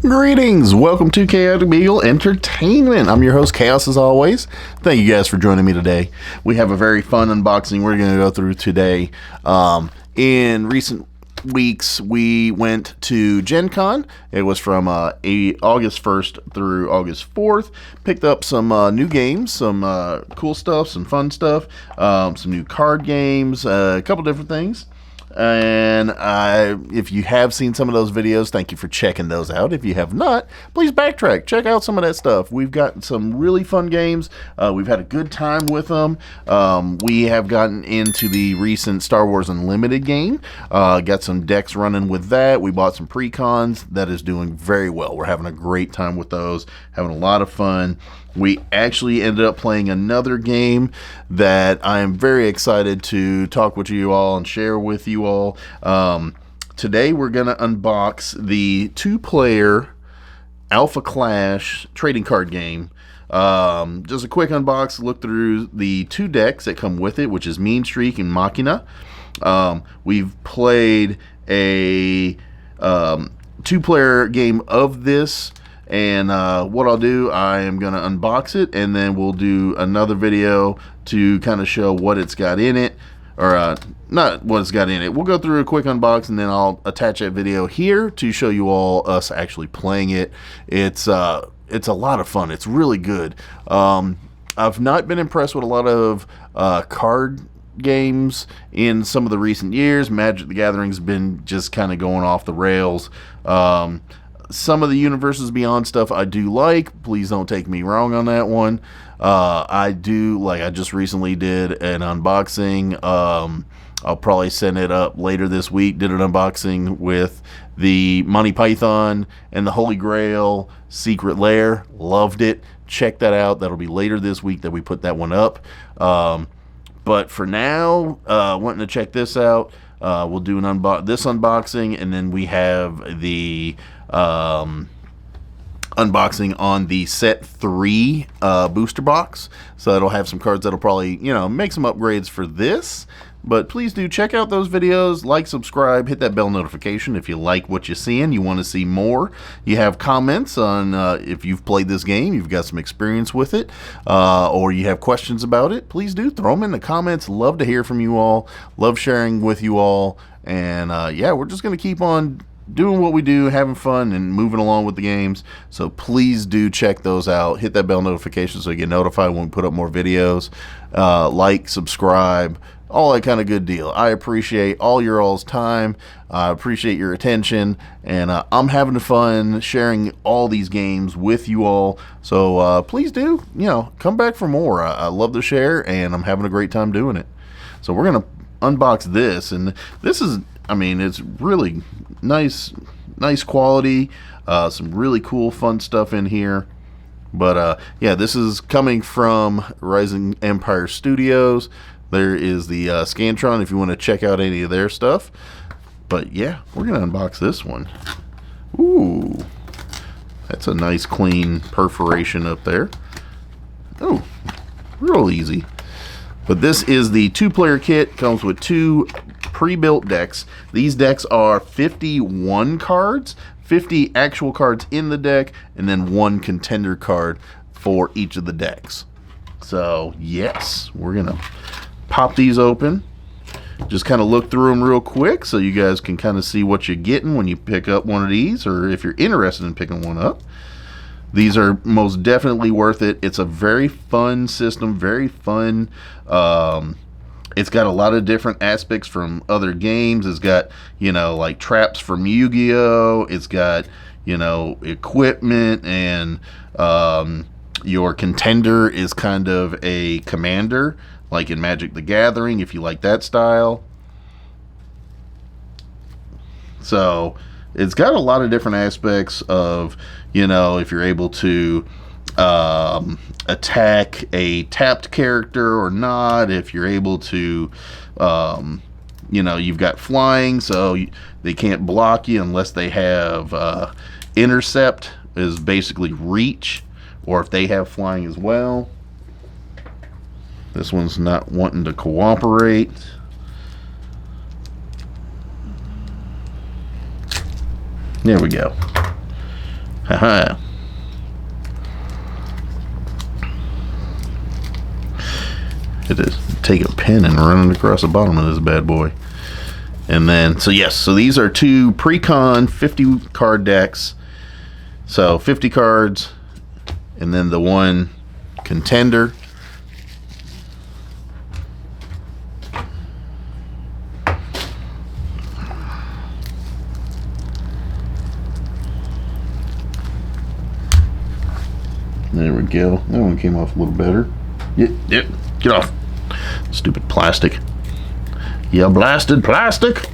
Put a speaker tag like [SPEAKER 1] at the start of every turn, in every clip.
[SPEAKER 1] Greetings, welcome to Chaotic Beagle Entertainment. I'm your host, Chaos, as always. Thank you guys for joining me today. We have a very fun unboxing we're going to go through today. In recent weeks, we went to Gen Con. It was from August 1st through August 4th. Picked up some new games, some cool stuff, some fun stuff, some new card games, a couple different things. And if you have seen some of those videos, thank you for checking those out. If you have not, please backtrack, check out some of that stuff. We've got some really fun games. We've had a good time with them. We have gotten into the recent Star Wars Unlimited game. Got some decks running with that. We bought some pre-cons. That is doing very well. We're having a great time with those, having a lot of fun. We actually ended up playing another game that I am very excited to talk with you all and share with you all. Today we're going to unbox the 2-player Alpha Clash trading card game. Just a quick unbox, look through the 2 decks that come with it, which is Mean Streak and Machina. We've played a 2-player game of this. And what I'll do, I am going to unbox it, and then we'll do another video to kind of show what it's got in it, or not what it's got in it. We'll go through a quick unbox, and then I'll attach that video here to show you all us actually playing it. It's a lot of fun. It's really good. I've not been impressed with a lot of card games in some of the recent years. Magic the Gathering's been just kind of going off the rails. Some of the Universes Beyond stuff I do like. Please don't take me wrong on that one. I do, like, I just recently did an unboxing. I'll probably send it up later this week. Did an unboxing with the Monty Python and the Holy Grail Secret Lair. Loved it. Check that out. That'll be later this week that we put that one up. But for now, wanting to check this out. We'll do this unboxing, and then we have the unboxing on the set 3 booster box. So it'll have some cards that'll probably, make some upgrades for this. But please do check out those videos, like, subscribe, hit that bell notification if you like what you're seeing, you want to see more. You have comments on if you've played this game, you've got some experience with it, or you have questions about it, please do throw them in the comments. Love to hear from you all, love sharing with you all, and yeah, we're just going to keep on doing what we do, having fun and moving along with the games. So please do check those out. Hit that bell notification so you get notified when we put up more videos. Like, subscribe, all that kind of good deal. I appreciate all your all's time. I appreciate your attention, and I'm having fun sharing all these games with you all. So please do, come back for more. I love to share, and I'm having a great time doing it. So we're gonna unbox this, and this is, it's really nice quality. Some really cool, fun stuff in here. But yeah, this is coming from Rising Empire Studios. There is the Scantron if you want to check out any of their stuff. But yeah, we're going to unbox this one. Ooh, that's a nice clean perforation up there. Oh, real easy. But this is the 2-player kit. Comes with 2 pre-built decks. These decks are 51 cards, 50 actual cards in the deck, and then 1 contender card for each of the decks. So yes, we're going to pop these open, just kind of look through them real quick so you guys can kind of see what you're getting when you pick up one of these, or if you're interested in picking one up. These are most definitely worth it. It's a very fun system, very fun. It's got a lot of different aspects from other games. It's got, like traps from Yu-Gi-Oh! It's got, equipment, and your contender is kind of a commander, like in Magic the Gathering, if you like that style. So it's got a lot of different aspects of, if you're able to attack a tapped character or not, if you're able to, you've got flying, so they can't block you unless they have intercept, is basically reach, or if they have flying as well. This one's not wanting to cooperate. There we go. Haha. It is. Take a pen and run it across the bottom of this bad boy. And then, so yes, so these are two pre-con 50 card decks. So 50 cards, and then the one contender. There we go. That one came off a little better. Yep. Get off. Stupid plastic. You blasted plastic.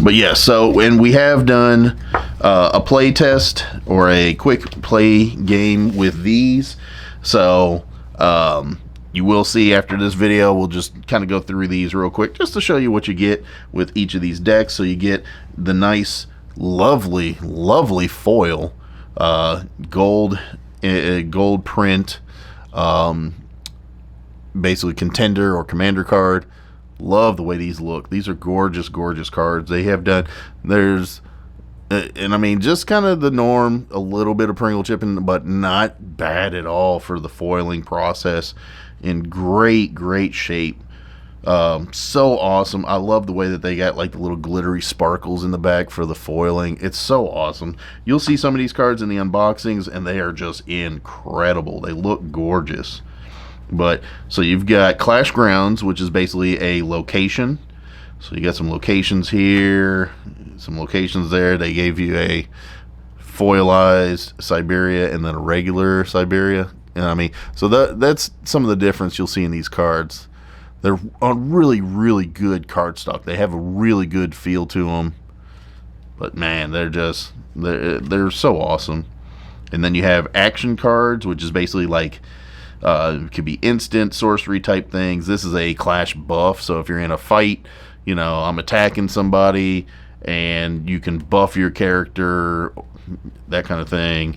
[SPEAKER 1] But yeah, so when we have done a play test or a quick play game with these, so you will see after this video, we'll just kind of go through these real quick just to show you what you get with each of these decks. So you get the nice, lovely foil, gold print, basically contender or commander card. Love the way these look. These are gorgeous cards. They have done, there's and I mean just kind of the norm, a little bit of Pringle chipping, but not bad at all for the foiling process. In great shape. So awesome. I love the way that they got like the little glittery sparkles in the back for the foiling. It's so awesome. You'll see some of these cards in the unboxings and they are just incredible. They look gorgeous. But so you've got Clash Grounds, which is basically a location. So you got some locations here, some locations there. They gave you a foilized Siberia and then a regular Siberia. And I mean, so that's some of the difference you'll see in these cards. They're on really good cardstock. They have a really good feel to them. But man, they're so awesome. And then you have action cards, which is basically like it could be instant sorcery type things. This is a Clash buff, so if you're in a fight, you know, I'm attacking somebody and you can buff your character, that kind of thing.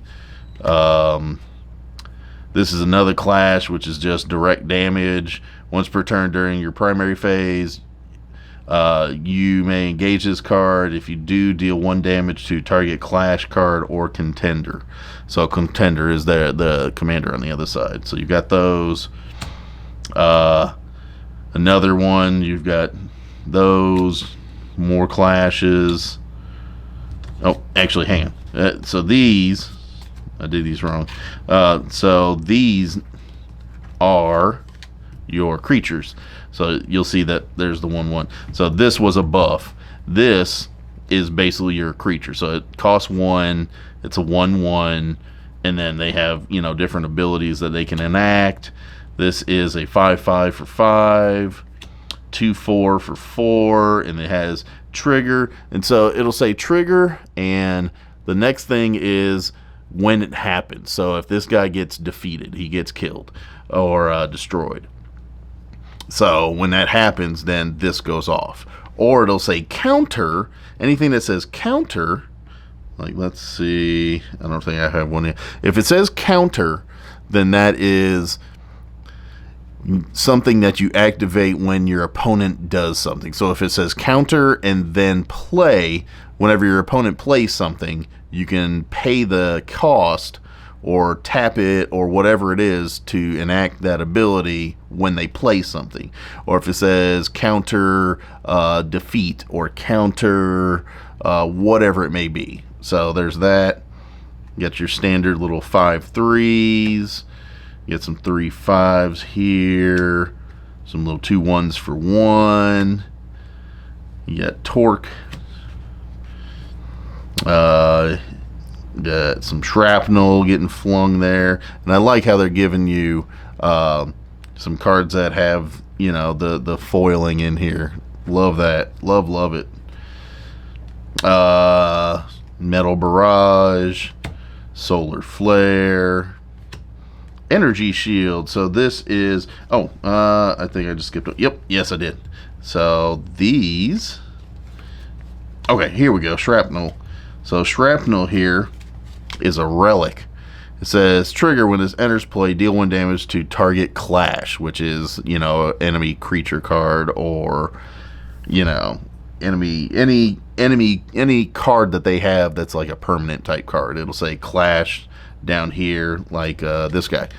[SPEAKER 1] This is another Clash, which is just direct damage. Once per turn during your primary phase, you may engage this card. If you do, deal 1 damage to target Clash card or contender. So contender is the commander on the other side. So you've got those. Another one, you've got those. More Clashes. Oh, actually, hang on. So these, I did these wrong. So these are your creatures. So you'll see that there's the 1/1. So this was a buff. This is basically your creature. So it costs 1. It's a 1/1, and then they have, you know, different abilities that they can enact. This is a 5/5 for 5, 2/4 for 4, and it has trigger. And so it'll say trigger, and the next thing is when it happens. So if this guy gets defeated, he gets killed or destroyed. So when that happens, then this goes off. Or it'll say counter. Anything that says counter, like let's see, I don't think I have one yet. If it says counter, then that is something that you activate when your opponent does something. So if it says counter and then play, whenever your opponent plays something, you can pay the cost or tap it or whatever it is to enact that ability when they play something. Or if it says counter defeat or counter whatever it may be. So there's that. You got your standard little 5/3s. You get some 3/5s here. Some little 2/1s for 1. You got torque. Got some shrapnel getting flung there, and I like how they're giving you some cards that have, you know, the foiling in here. Love that. Love it. Metal Barrage, Solar Flare, Energy Shield. So this is, I think I just skipped it. Yep, yes I did. So these, okay, here we go. Shrapnel. So Shrapnel here is a relic. It says trigger when this enters play, deal 1 damage to target Clash, which is, you know, enemy creature card, or, you know, enemy, any any card that they have that's like a permanent type card. It'll say Clash down here, like this guy.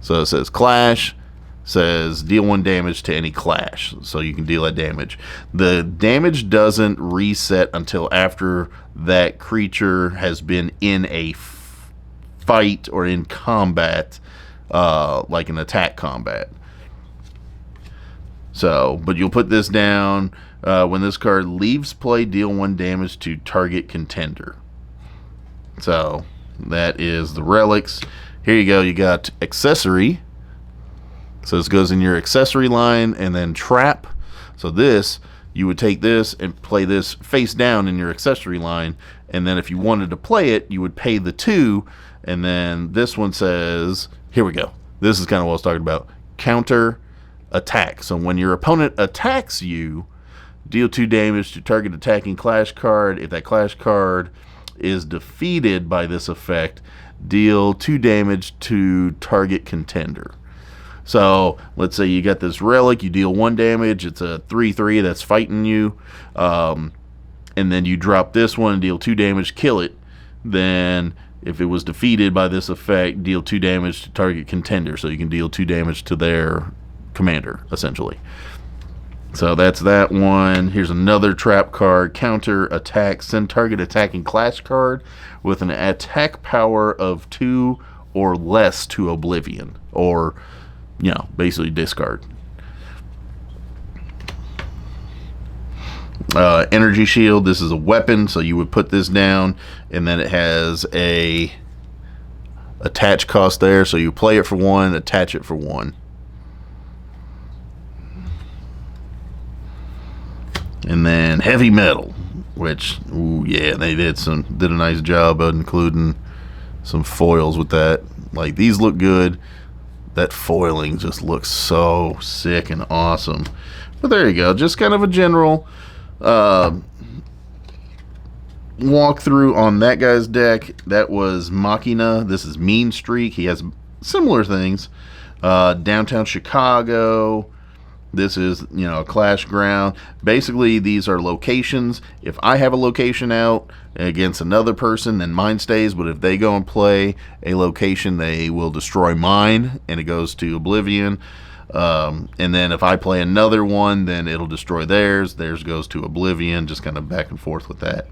[SPEAKER 1] So it says Clash, says deal 1 damage to any Clash, so you can deal that damage. The damage doesn't reset until after that creature has been in a fight or in combat, like an attack combat. So, but you'll put this down. When this card leaves play, deal 1 damage to target contender. So that is the relics. Here you go. You got accessory. So this goes in your accessory line, and then trap. So this, you would take this and play this face down in your accessory line, and then if you wanted to play it, you would pay the 2, and then this one says, here we go. This is kind of what I was talking about. Counter attack. So when your opponent attacks you, deal 2 damage to target attacking Clash card. If that Clash card is defeated by this effect, deal 2 damage to target contender. So let's say you got this relic, you deal 1 damage, it's a 3/3 that's fighting you, and then you drop this one, deal 2 damage, kill it. Then if it was defeated by this effect, deal 2 damage to target contender. So you can deal 2 damage to their commander, essentially. So that's that one. Here's another trap card. Counter attack. Send target attacking Clash card with an attack power of 2 or less to Oblivion. Or, you know, basically discard. Energy shield. This is a weapon, so you would put this down, and then it has a attach cost there. So you play it for 1, attach it for 1. And then heavy metal, which, ooh, yeah, they did a nice job of including some foils with that. Like, these look good. That foiling just looks so sick and awesome. But there you go, just kind of a general walkthrough on that guy's deck. That was Machina. This is Mean Streak. He has similar things. Downtown Chicago. This is, you know, a Clash ground. Basically, these are locations. If I have a location out against another person, then mine stays. But if they go and play a location, they will destroy mine, and it goes to Oblivion. And then if I play another one, then it'll destroy theirs. Theirs goes to Oblivion, just kind of back and forth with that.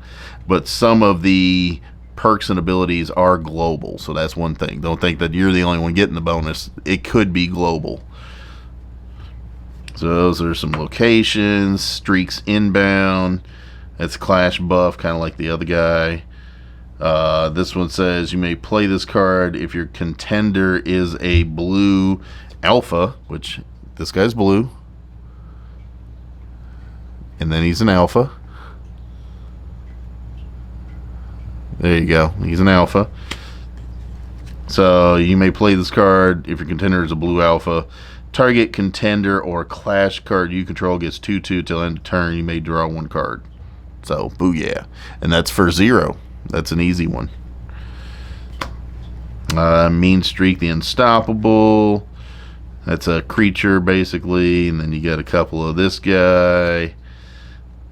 [SPEAKER 1] But some of the perks and abilities are global, so that's one thing. Don't think that you're the only one getting the bonus. It could be global. So those are some locations. Streaks inbound. That's Clash buff, kind of like the other guy. This one says you may play this card if your contender is a blue alpha, which this guy's blue. And then he's an alpha. There you go. He's an alpha. So you may play this card if your contender is a blue alpha. Target contender or Clash card you control gets 2/2 till end of turn. You may draw 1 card. So, booyah. And that's for 0. That's an easy one. Mean Streak, the Unstoppable. That's a creature, basically. And then you got a couple of this guy.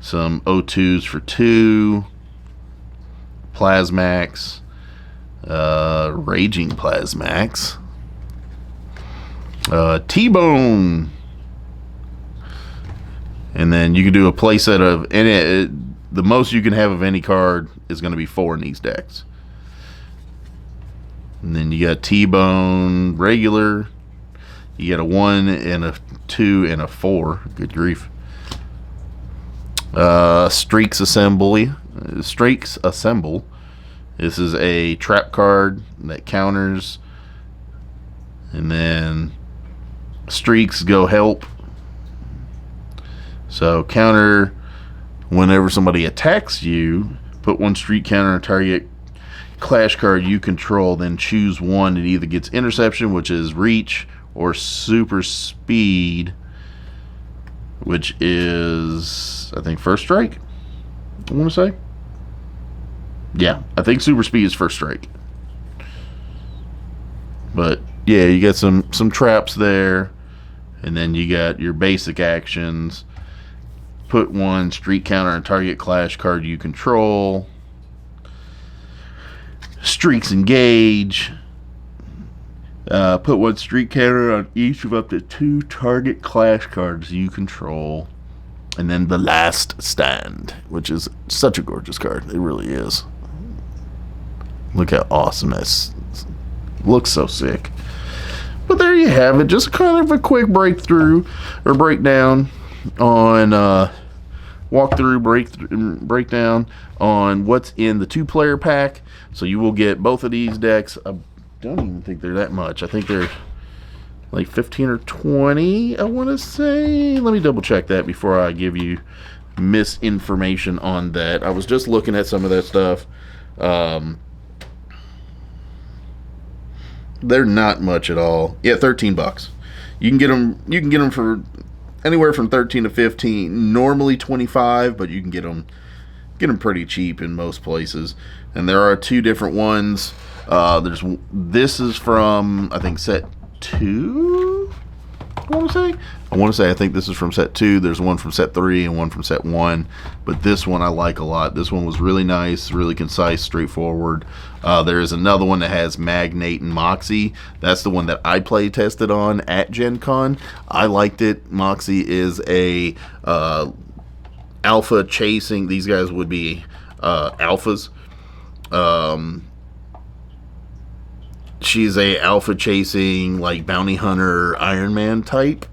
[SPEAKER 1] Some O2s for 2. Plasmax. Raging Plasmax. T-Bone. And then you can do a playset of the most you can have of any card is going to be 4 in these decks. And then you got T-Bone regular. You get a 1 and a 2 and a 4. Good grief. Streaks Assembly. Streaks Assemble. This is a trap card that counters. And then streaks go help. So counter whenever somebody attacks you, put 1 streak counter on a target Clash card you control, then choose 1. It either gets interception, which is reach, or super speed, which is, I think, first strike, I want to say. Yeah, I think super speed is first strike. But yeah, you got some traps there, and then you got your basic actions. Put 1 streak counter on target Clash card you control. Streaks engage. Put 1 streak counter on each of up to 2 target Clash cards you control. And then the last stand, which is such a gorgeous card. It really is. Look how awesome this looks. So sick. But there you have it. Just kind of a quick breakdown on breakdown on what's in the 2-player pack. So you will get both of these decks. I don't even think they're that much. I think they're like 15 or 20, I want to say. Let me double check that before I give you misinformation on that. I was just looking at some of that stuff. They're not much at all. Yeah, $13. You can get them for anywhere from 13 to 15. Normally 25, but you can get them pretty cheap in most places. And there are 2 different ones. This is from, I think, set 2. I want to say I think this is from set 2. There's one from set 3 and one from set 1, but this one I like a lot. This one was really nice, really concise, straightforward. There is another one that has Magnate and Moxie. That's the one that I play tested on at Gen Con. I liked it. Moxie is a alpha chasing. These guys would be alphas. She's a alpha chasing, like, bounty hunter Iron Man type.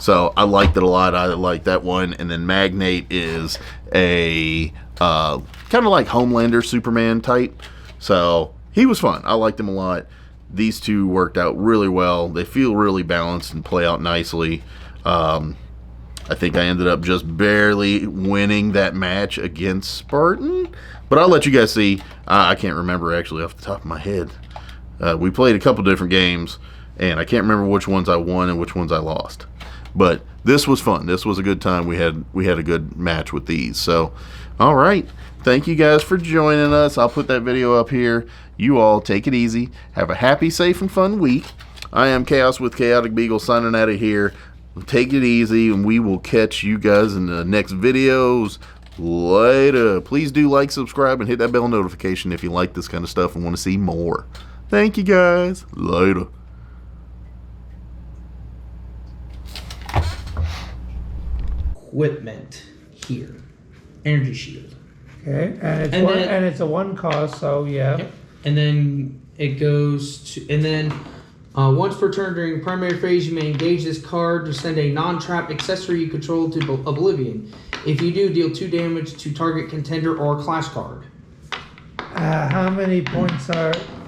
[SPEAKER 1] So I liked it a lot. I like that one. And then Magnate is a kind of like Homelander Superman type. So he was fun. I liked him a lot. These 2 worked out really well. They feel really balanced and play out nicely. I think I ended up just barely winning that match against Spartan. But I'll let you guys see. I can't remember actually off the top of my head. We played a couple different games, and I can't remember which ones I won and which ones I lost. But this was fun. This was a good time. We had a good match with these. So, all right. Thank you guys for joining us. I'll put that video up here. You all take it easy. Have a happy, safe, and fun week. I am Chaos with Chaotic Beagle signing out of here. Take it easy, and we will catch you guys in the next videos. Later. Please do like, subscribe, and hit that bell notification if you like this kind of stuff and want to see more. Thank you guys. Later.
[SPEAKER 2] Equipment here. Energy shield.
[SPEAKER 3] Okay, and it's a 1 cost, so yeah.
[SPEAKER 2] Yep. And then it goes to, and then once per turn during the primary phase, you may engage this card to send a non-trap accessory you control to Oblivion. If you do, deal 2 damage to target contender or clash card.
[SPEAKER 3] How many points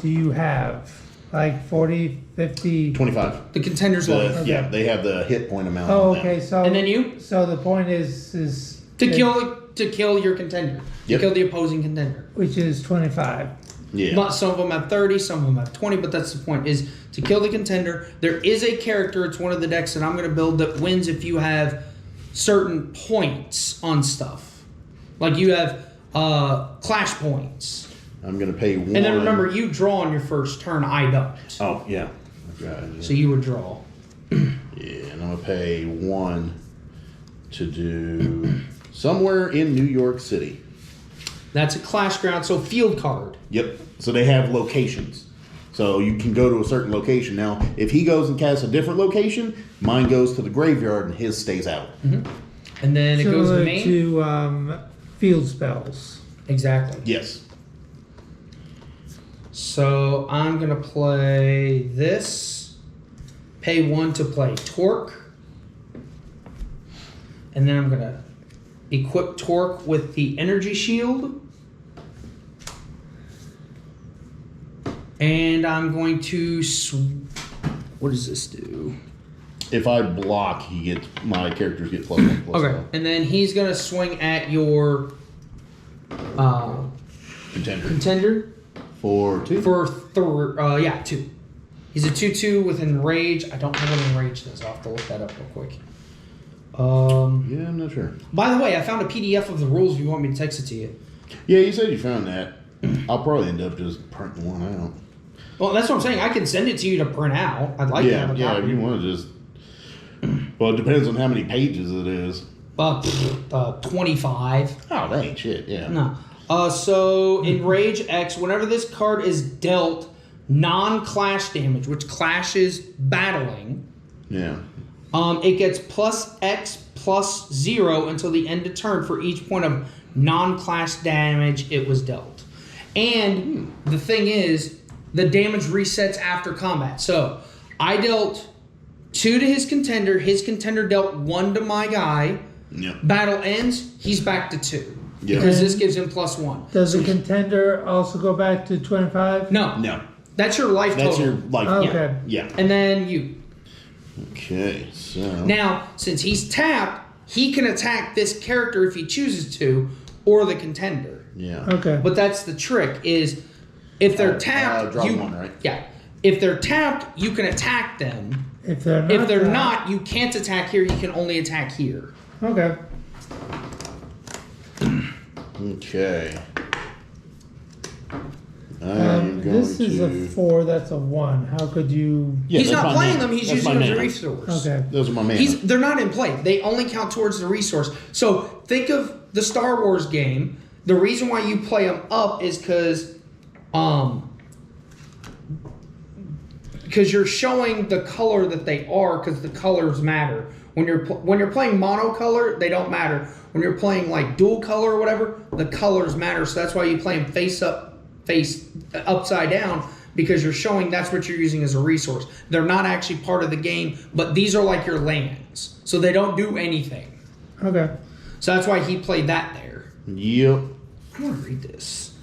[SPEAKER 3] do you have? Like 40, 50?
[SPEAKER 1] 25.
[SPEAKER 2] The contender's level.
[SPEAKER 3] Okay.
[SPEAKER 1] Yeah, they have the hit point amount.
[SPEAKER 3] Oh, okay. So
[SPEAKER 2] and then you.
[SPEAKER 3] So the point is
[SPEAKER 2] to kill your contender.
[SPEAKER 1] Yep.
[SPEAKER 2] To kill the opposing contender.
[SPEAKER 3] Which is 25.
[SPEAKER 1] Yeah.
[SPEAKER 2] Not some of them have 30, some of them have 20, but that's the point, is to kill the contender. There is a character, it's one of the decks that I'm going to build that wins if you have certain points on stuff. Like you have clash points.
[SPEAKER 1] I'm going to pay 1.
[SPEAKER 2] And then remember, you draw on your first turn, I don't.
[SPEAKER 1] Oh, yeah. Okay.
[SPEAKER 2] So you would draw.
[SPEAKER 1] Yeah, and I'm going to pay 1 to do somewhere in New York City.
[SPEAKER 2] That's a clash ground, so field card.
[SPEAKER 1] Yep. So they have locations. So you can go to a certain location. Now, if he goes and casts a different location, mine goes to the graveyard and his stays out.
[SPEAKER 2] Mm-hmm. And then it goes to main.
[SPEAKER 3] To field spells.
[SPEAKER 2] Exactly.
[SPEAKER 1] Yes.
[SPEAKER 2] So I'm going to play this. Pay 1 to play Torque. And then I'm going to equip Torque with the energy shield. And I'm going to... what does this do?
[SPEAKER 1] If I block, my characters get +1/+1.
[SPEAKER 2] Okay. And then he's going to swing at your... contender.
[SPEAKER 1] For 2?
[SPEAKER 2] Yeah, 2. He's a 2/2 with enrage. I don't know what enrage does. I'll have to look that up real quick.
[SPEAKER 1] Yeah, I'm not sure.
[SPEAKER 2] By the way, I found a PDF of the rules if you want me to text it to you.
[SPEAKER 1] Yeah, you said you found that. I'll probably end up just printing one out.
[SPEAKER 2] Well, that's what I'm saying. I can send it to you to print out. I'd like to have a copy.
[SPEAKER 1] If you want to just... Well, it depends on how many pages it is.
[SPEAKER 2] 25.
[SPEAKER 1] Oh, that ain't shit. Yeah.
[SPEAKER 2] No. So in Rage X, whenever this card is dealt non-clash damage, which Clash is battling,
[SPEAKER 1] Yeah.
[SPEAKER 2] it gets plus X plus 0 until the end of turn for each point of non-clash damage it was dealt. And the thing is, the damage resets after combat. So I dealt 2 to his contender dealt 1 to my guy.
[SPEAKER 1] Yeah.
[SPEAKER 2] Battle ends, he's back to 2.
[SPEAKER 1] Yeah.
[SPEAKER 2] Because this gives him plus 1.
[SPEAKER 3] Does the contender also go back to 25?
[SPEAKER 2] No.
[SPEAKER 1] No.
[SPEAKER 2] That's your life total.
[SPEAKER 1] That's your life.
[SPEAKER 3] Okay.
[SPEAKER 1] Yeah.
[SPEAKER 2] And then you.
[SPEAKER 1] Okay, so.
[SPEAKER 2] Now, since he's tapped, he can attack this character if he chooses to, or the contender.
[SPEAKER 1] Yeah.
[SPEAKER 3] Okay.
[SPEAKER 2] But that's the trick, is if they're tapped,
[SPEAKER 1] draw
[SPEAKER 2] you,
[SPEAKER 1] 1, right?
[SPEAKER 2] Yeah. If they're tapped, you can attack them.
[SPEAKER 3] If they're not,
[SPEAKER 2] If they're not, you can't attack here, you can only attack here.
[SPEAKER 3] Okay.
[SPEAKER 1] Okay. I'm going
[SPEAKER 3] This is a 4. That's a 1. How could you?
[SPEAKER 1] Yeah,
[SPEAKER 2] He's
[SPEAKER 1] that's
[SPEAKER 2] not
[SPEAKER 1] my
[SPEAKER 2] playing
[SPEAKER 1] mana.
[SPEAKER 2] them, he's
[SPEAKER 1] That's
[SPEAKER 2] using
[SPEAKER 1] my
[SPEAKER 2] them as a
[SPEAKER 1] mana.
[SPEAKER 2] resource.
[SPEAKER 3] Okay.
[SPEAKER 1] Those are my mana.
[SPEAKER 2] They're not in play. They only count towards the resource. So think of the Star Wars game. The reason why you play them up is because you're showing the color that they are, because the colors matter. When you're playing monocolor, they don't matter. When you're playing like dual color or whatever, the colors matter. So that's why you play them face upside down, because you're showing that's what you're using as a resource. They're not actually part of the game, but these are like your lands. So they don't do anything.
[SPEAKER 3] Okay.
[SPEAKER 2] So that's why he played that there.
[SPEAKER 1] Yep.
[SPEAKER 2] I want to read this.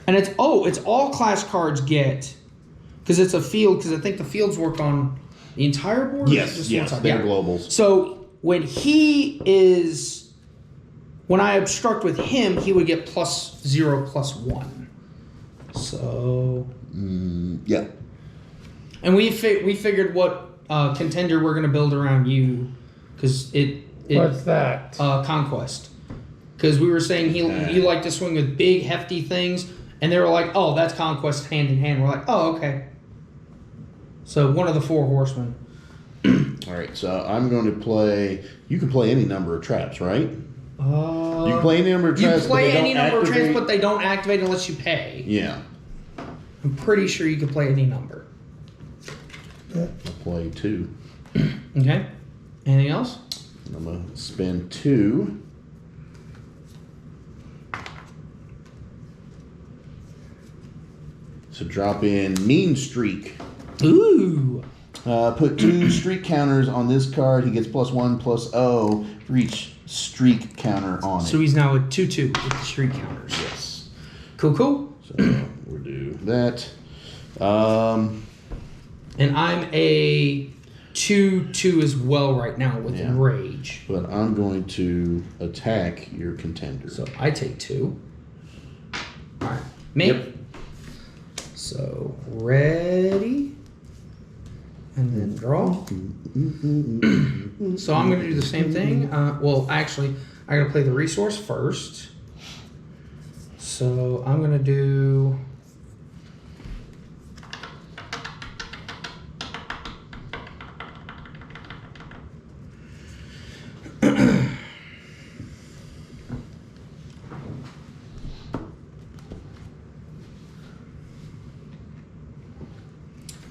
[SPEAKER 2] And it's all Clash cards get, because it's a field, because I think the fields work on the entire board? Or
[SPEAKER 1] Yes,
[SPEAKER 2] just
[SPEAKER 1] yes,
[SPEAKER 2] one side?
[SPEAKER 1] they're
[SPEAKER 2] Yeah.
[SPEAKER 1] globals.
[SPEAKER 2] So when I obstruct with him, he would get plus 0, plus 1. So.
[SPEAKER 1] Yeah.
[SPEAKER 2] And we figured what contender we're going to build around you, because
[SPEAKER 3] What's that?
[SPEAKER 2] Conquest. Because we were saying he liked to swing with big, hefty things, and they were like, oh, that's Conquest hand in hand. We're like, oh, okay. So one of the 4 horsemen.
[SPEAKER 1] All right, so I'm going to play. You can play any number of traps, right? You can play any number of traps.
[SPEAKER 2] You play
[SPEAKER 1] but they
[SPEAKER 2] any
[SPEAKER 1] don't
[SPEAKER 2] number of
[SPEAKER 1] activate.
[SPEAKER 2] traps, but they don't activate unless you pay.
[SPEAKER 1] Yeah.
[SPEAKER 2] I'm pretty sure you can play any number.
[SPEAKER 1] I'll play 2.
[SPEAKER 2] Okay. Anything else?
[SPEAKER 1] I'm going to spend 2. So drop in Mean Streak.
[SPEAKER 2] Ooh.
[SPEAKER 1] Put 2 streak counters on this card. He gets +1, +0 for each streak counter on it.
[SPEAKER 2] So he's now at 2/2 with the street counters.
[SPEAKER 1] Yes.
[SPEAKER 2] Cool, cool.
[SPEAKER 1] So we'll do that.
[SPEAKER 2] And I'm a 2/2 as well right now with
[SPEAKER 1] Yeah.
[SPEAKER 2] Enrage.
[SPEAKER 1] But I'm going to attack your contender.
[SPEAKER 2] So I take 2. Alright. Me?
[SPEAKER 1] Yep.
[SPEAKER 2] So ready. And then draw. So I'm going to do the same thing. Well, actually, I got to play the resource first. So I'm going to do.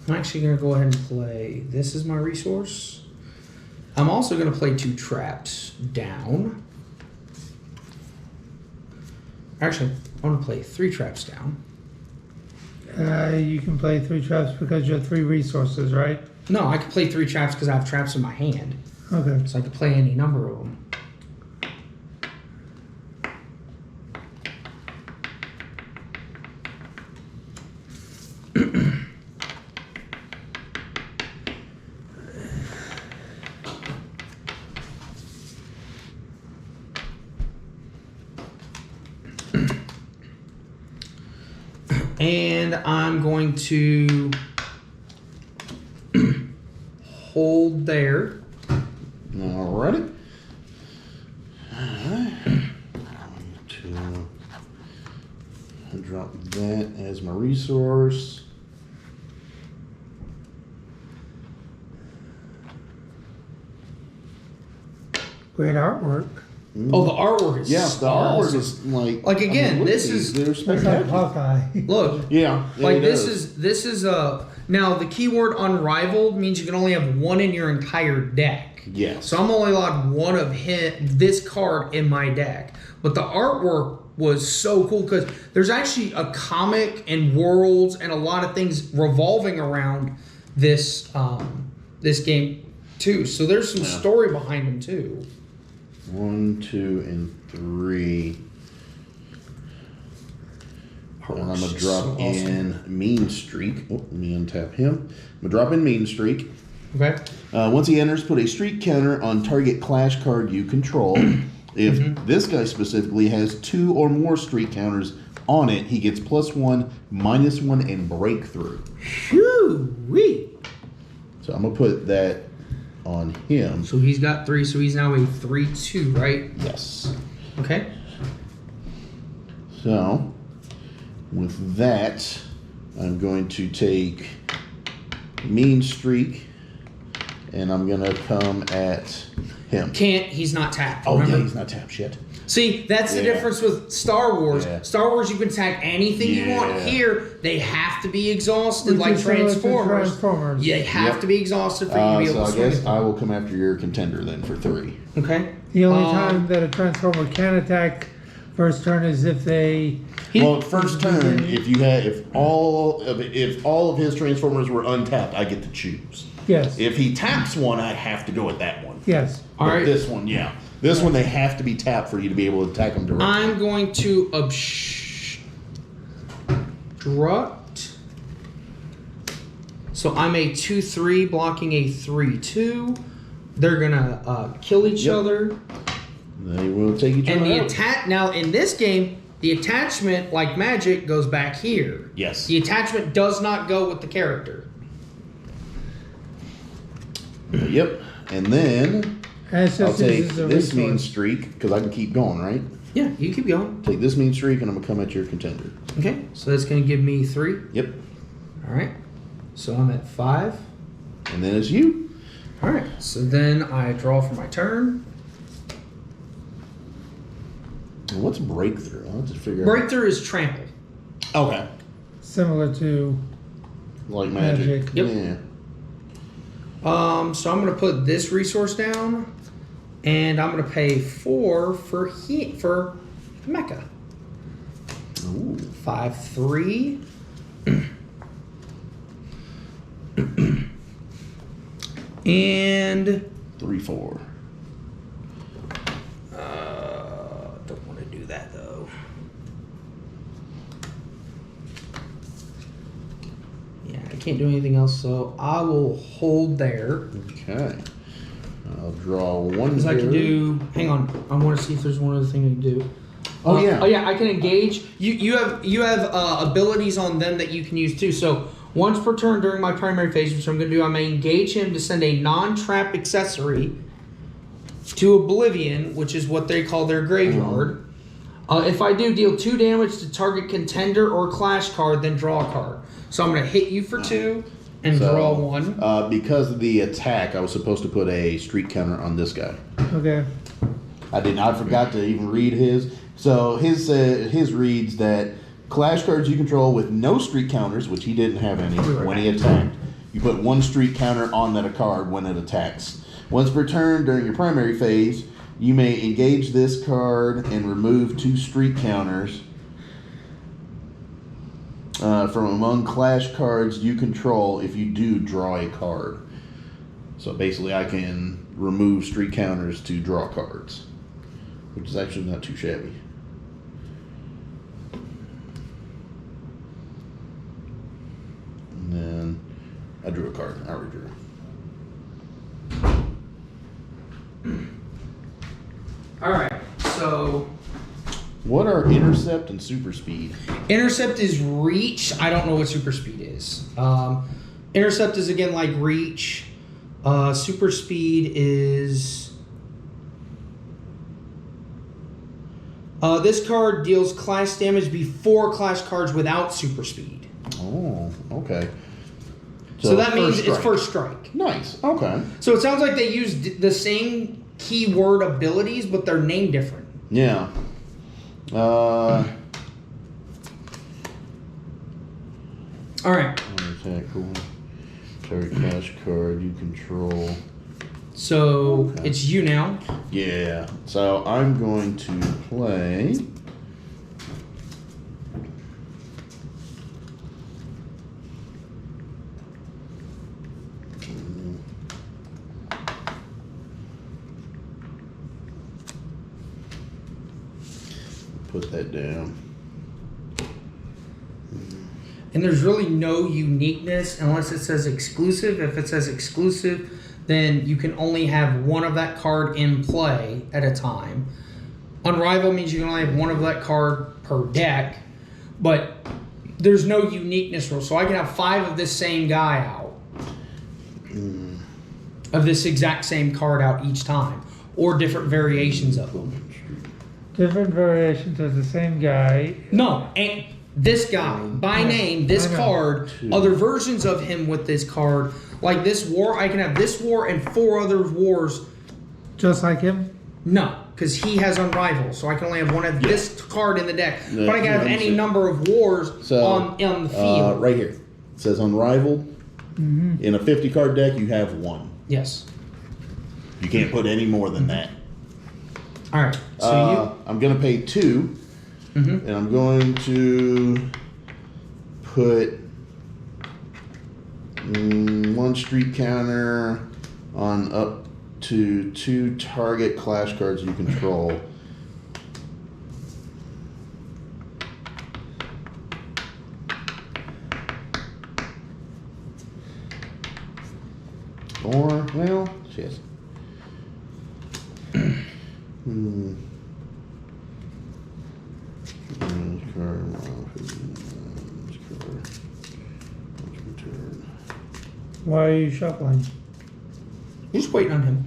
[SPEAKER 2] I'm actually going to go ahead and play. This is my resource. I'm also going to play 2 traps down. Actually, I want to play 3 traps down.
[SPEAKER 3] You can play 3 traps because you have 3 resources, right?
[SPEAKER 2] No, I can play 3 traps because I have traps in my hand.
[SPEAKER 3] Okay.
[SPEAKER 2] So I can play any number of them. And I'm going to hold there.
[SPEAKER 1] Alrighty. Alright. To drop that as my resource.
[SPEAKER 3] Great artwork.
[SPEAKER 2] Oh, the artwork is
[SPEAKER 1] Yeah, the artwork
[SPEAKER 2] awesome.
[SPEAKER 1] is like
[SPEAKER 2] again,
[SPEAKER 1] look
[SPEAKER 2] this
[SPEAKER 1] at these.
[SPEAKER 2] is
[SPEAKER 1] they're
[SPEAKER 3] Looks like
[SPEAKER 1] spectacular.
[SPEAKER 3] Hawkeye.
[SPEAKER 2] Look,
[SPEAKER 1] Yeah,
[SPEAKER 2] like
[SPEAKER 1] it
[SPEAKER 2] this
[SPEAKER 1] does.
[SPEAKER 2] is now the keyword unrivaled means you can only have one in your entire deck.
[SPEAKER 1] Yes.
[SPEAKER 2] So I'm only allowed one of this card in my deck. But the artwork was so cool because there's actually a comic and worlds and a lot of things revolving around this this game too. So there's some story behind them too.
[SPEAKER 1] 1, 2, and 3. And I'm gonna drop
[SPEAKER 2] So awesome.
[SPEAKER 1] in Mean Streak. Oh, let me untap him. I'm gonna drop in Mean Streak.
[SPEAKER 2] Okay.
[SPEAKER 1] Once he enters, put a streak counter on target clash card you control. If this guy specifically has 2 or more streak counters on it, he gets +1, -1, and breakthrough.
[SPEAKER 2] Shoo-wee.
[SPEAKER 1] So I'm gonna put that on him.
[SPEAKER 2] So he's got 3, so he's now a 3/2, right?
[SPEAKER 1] Yes.
[SPEAKER 2] Okay.
[SPEAKER 1] So with that, I'm going to take Mean Streak, and I'm gonna come at him.
[SPEAKER 2] He's not tapped.
[SPEAKER 1] Oh
[SPEAKER 2] remember?
[SPEAKER 1] yeah, he's not tapped shit.
[SPEAKER 2] See, that's the
[SPEAKER 1] Yeah.
[SPEAKER 2] difference with Star Wars.
[SPEAKER 1] Yeah.
[SPEAKER 2] Star Wars, you can attack anything you want.
[SPEAKER 1] Yeah.
[SPEAKER 2] Here, they have to be exhausted,
[SPEAKER 3] Which
[SPEAKER 2] like
[SPEAKER 3] is similar to
[SPEAKER 2] Transformers.
[SPEAKER 3] Transformers.
[SPEAKER 2] They have
[SPEAKER 1] Yep.
[SPEAKER 2] to be exhausted for you to be able
[SPEAKER 1] So
[SPEAKER 2] to
[SPEAKER 1] I
[SPEAKER 2] swing
[SPEAKER 1] guess
[SPEAKER 2] it.
[SPEAKER 1] I will come after your contender then for 3.
[SPEAKER 2] Okay.
[SPEAKER 3] The only
[SPEAKER 2] Um,
[SPEAKER 3] time that a Transformer can attack first turn is if they.
[SPEAKER 1] Well, first turn, if all of his Transformers were untapped, I get to choose.
[SPEAKER 3] Yes.
[SPEAKER 1] If he taps one, I have to go with that one.
[SPEAKER 3] Yes.
[SPEAKER 2] All
[SPEAKER 1] But
[SPEAKER 2] right.
[SPEAKER 1] this one, yeah. This one, they have to be tapped for you to be able to attack them directly.
[SPEAKER 2] I'm going to obstruct. So I'm a 2/3 blocking a 3/2. They're gonna kill each
[SPEAKER 1] Yep.
[SPEAKER 2] other.
[SPEAKER 1] They will take each
[SPEAKER 2] And
[SPEAKER 1] other
[SPEAKER 2] the
[SPEAKER 1] out.
[SPEAKER 2] attack now in this game, the attachment, like Magic, goes back here.
[SPEAKER 1] Yes.
[SPEAKER 2] The attachment does not go with the character.
[SPEAKER 1] Yep. And then
[SPEAKER 3] And it's
[SPEAKER 1] I'll
[SPEAKER 3] just
[SPEAKER 1] take
[SPEAKER 3] uses a
[SPEAKER 1] this Mean
[SPEAKER 3] resource.
[SPEAKER 1] Streak, because I can keep going, right?
[SPEAKER 2] Yeah, you keep going.
[SPEAKER 1] Take this Mean Streak, and I'm going to come at your contender.
[SPEAKER 2] Okay, so that's going to give me 3.
[SPEAKER 1] Yep.
[SPEAKER 2] All right, so I'm at 5.
[SPEAKER 1] And then it's you.
[SPEAKER 2] All right, so then I draw for my turn.
[SPEAKER 1] And what's Breakthrough? I'll just figure
[SPEAKER 2] Breakthrough is trample.
[SPEAKER 1] out. Okay.
[SPEAKER 3] Similar to.
[SPEAKER 1] Like Magic.
[SPEAKER 3] Magic.
[SPEAKER 2] Yep.
[SPEAKER 1] Yeah.
[SPEAKER 2] So I'm going to put this resource down, and I'm going to pay 4 for Mecha.
[SPEAKER 1] Ooh.
[SPEAKER 2] 5/3. And
[SPEAKER 1] 3/4.
[SPEAKER 2] don't want to do that though. Yeah, I can't do anything else, so I will hold there.
[SPEAKER 1] Okay. I'll draw one.
[SPEAKER 2] Because I can
[SPEAKER 1] here.
[SPEAKER 2] do. Hang on, I want to see if there's one other thing I can do.
[SPEAKER 1] Oh, yeah.
[SPEAKER 2] Oh yeah, I can engage. You have abilities on them that you can use too. So once per turn during my primary phase, which I'm going to do, I may engage him to send a non-trap accessory to Oblivion, which is what they call their graveyard. If I do, deal 2 damage to target contender or clash card, then draw a card. So I'm going to hit you for 2 and
[SPEAKER 1] So,
[SPEAKER 2] draw 1.
[SPEAKER 1] Because of the attack, I was supposed to put a streak counter on this guy.
[SPEAKER 3] Okay.
[SPEAKER 1] I didn't. I forgot to even read his. So his reads that clash cards you control with no streak counters, which he didn't have any when he attacked. You put 1 streak counter on that card when it attacks. Once per turn during your primary phase, you may engage this card and remove 2 streak counters from among clash cards you control. If you do, draw a card. So basically, I can remove streak counters to draw cards, which is actually not too shabby. And then I drew a card. I already drew.
[SPEAKER 2] All right, so
[SPEAKER 1] What are intercept and super speed?
[SPEAKER 2] intercept is reach. I don't know what super speed is. Intercept is again like reach. Super speed is. This card deals clash damage before clash cards without super speed.
[SPEAKER 1] Oh, okay.
[SPEAKER 2] So that means
[SPEAKER 1] first
[SPEAKER 2] it's
[SPEAKER 1] strike.
[SPEAKER 2] first strike.
[SPEAKER 1] Nice. Okay.
[SPEAKER 2] So it sounds like they used the same keyword abilities, but they're named different.
[SPEAKER 1] Yeah.
[SPEAKER 2] All right.
[SPEAKER 1] Attack, cool. Target cash card you control.
[SPEAKER 2] So
[SPEAKER 1] Okay.
[SPEAKER 2] it's you now.
[SPEAKER 1] Yeah. So I'm going to play. Put that down.
[SPEAKER 2] And there's really no uniqueness unless it says exclusive. If it says exclusive, then you can only have one of that card in play at a time. Unrivaled means you can only have one of that card per deck, but there's no uniqueness rule. So I can have 5 of this same guy out, of this exact same card out each time, or different variations of them.
[SPEAKER 3] Different variations of the same guy.
[SPEAKER 2] No, and this guy, by name, this
[SPEAKER 3] I know.
[SPEAKER 2] card, other versions of him with this card, like this war, I can have this war and 4 other wars.
[SPEAKER 3] Just like him?
[SPEAKER 2] No, because he has Unrivaled, so I can only have one of this card in the deck.
[SPEAKER 1] Yeah,
[SPEAKER 2] But I can have any number of wars on the field.
[SPEAKER 1] Right here. It says Unrivaled. In a 50 card deck, you have 1.
[SPEAKER 2] Yes.
[SPEAKER 1] You can't put any more than that.
[SPEAKER 2] All right. So
[SPEAKER 1] I'm going to pay 2. And I'm going to put 1 street counter on up to 2 target clash cards you control. Or, well, shit.
[SPEAKER 3] Why are you shuffling?
[SPEAKER 2] you're just waiting on him.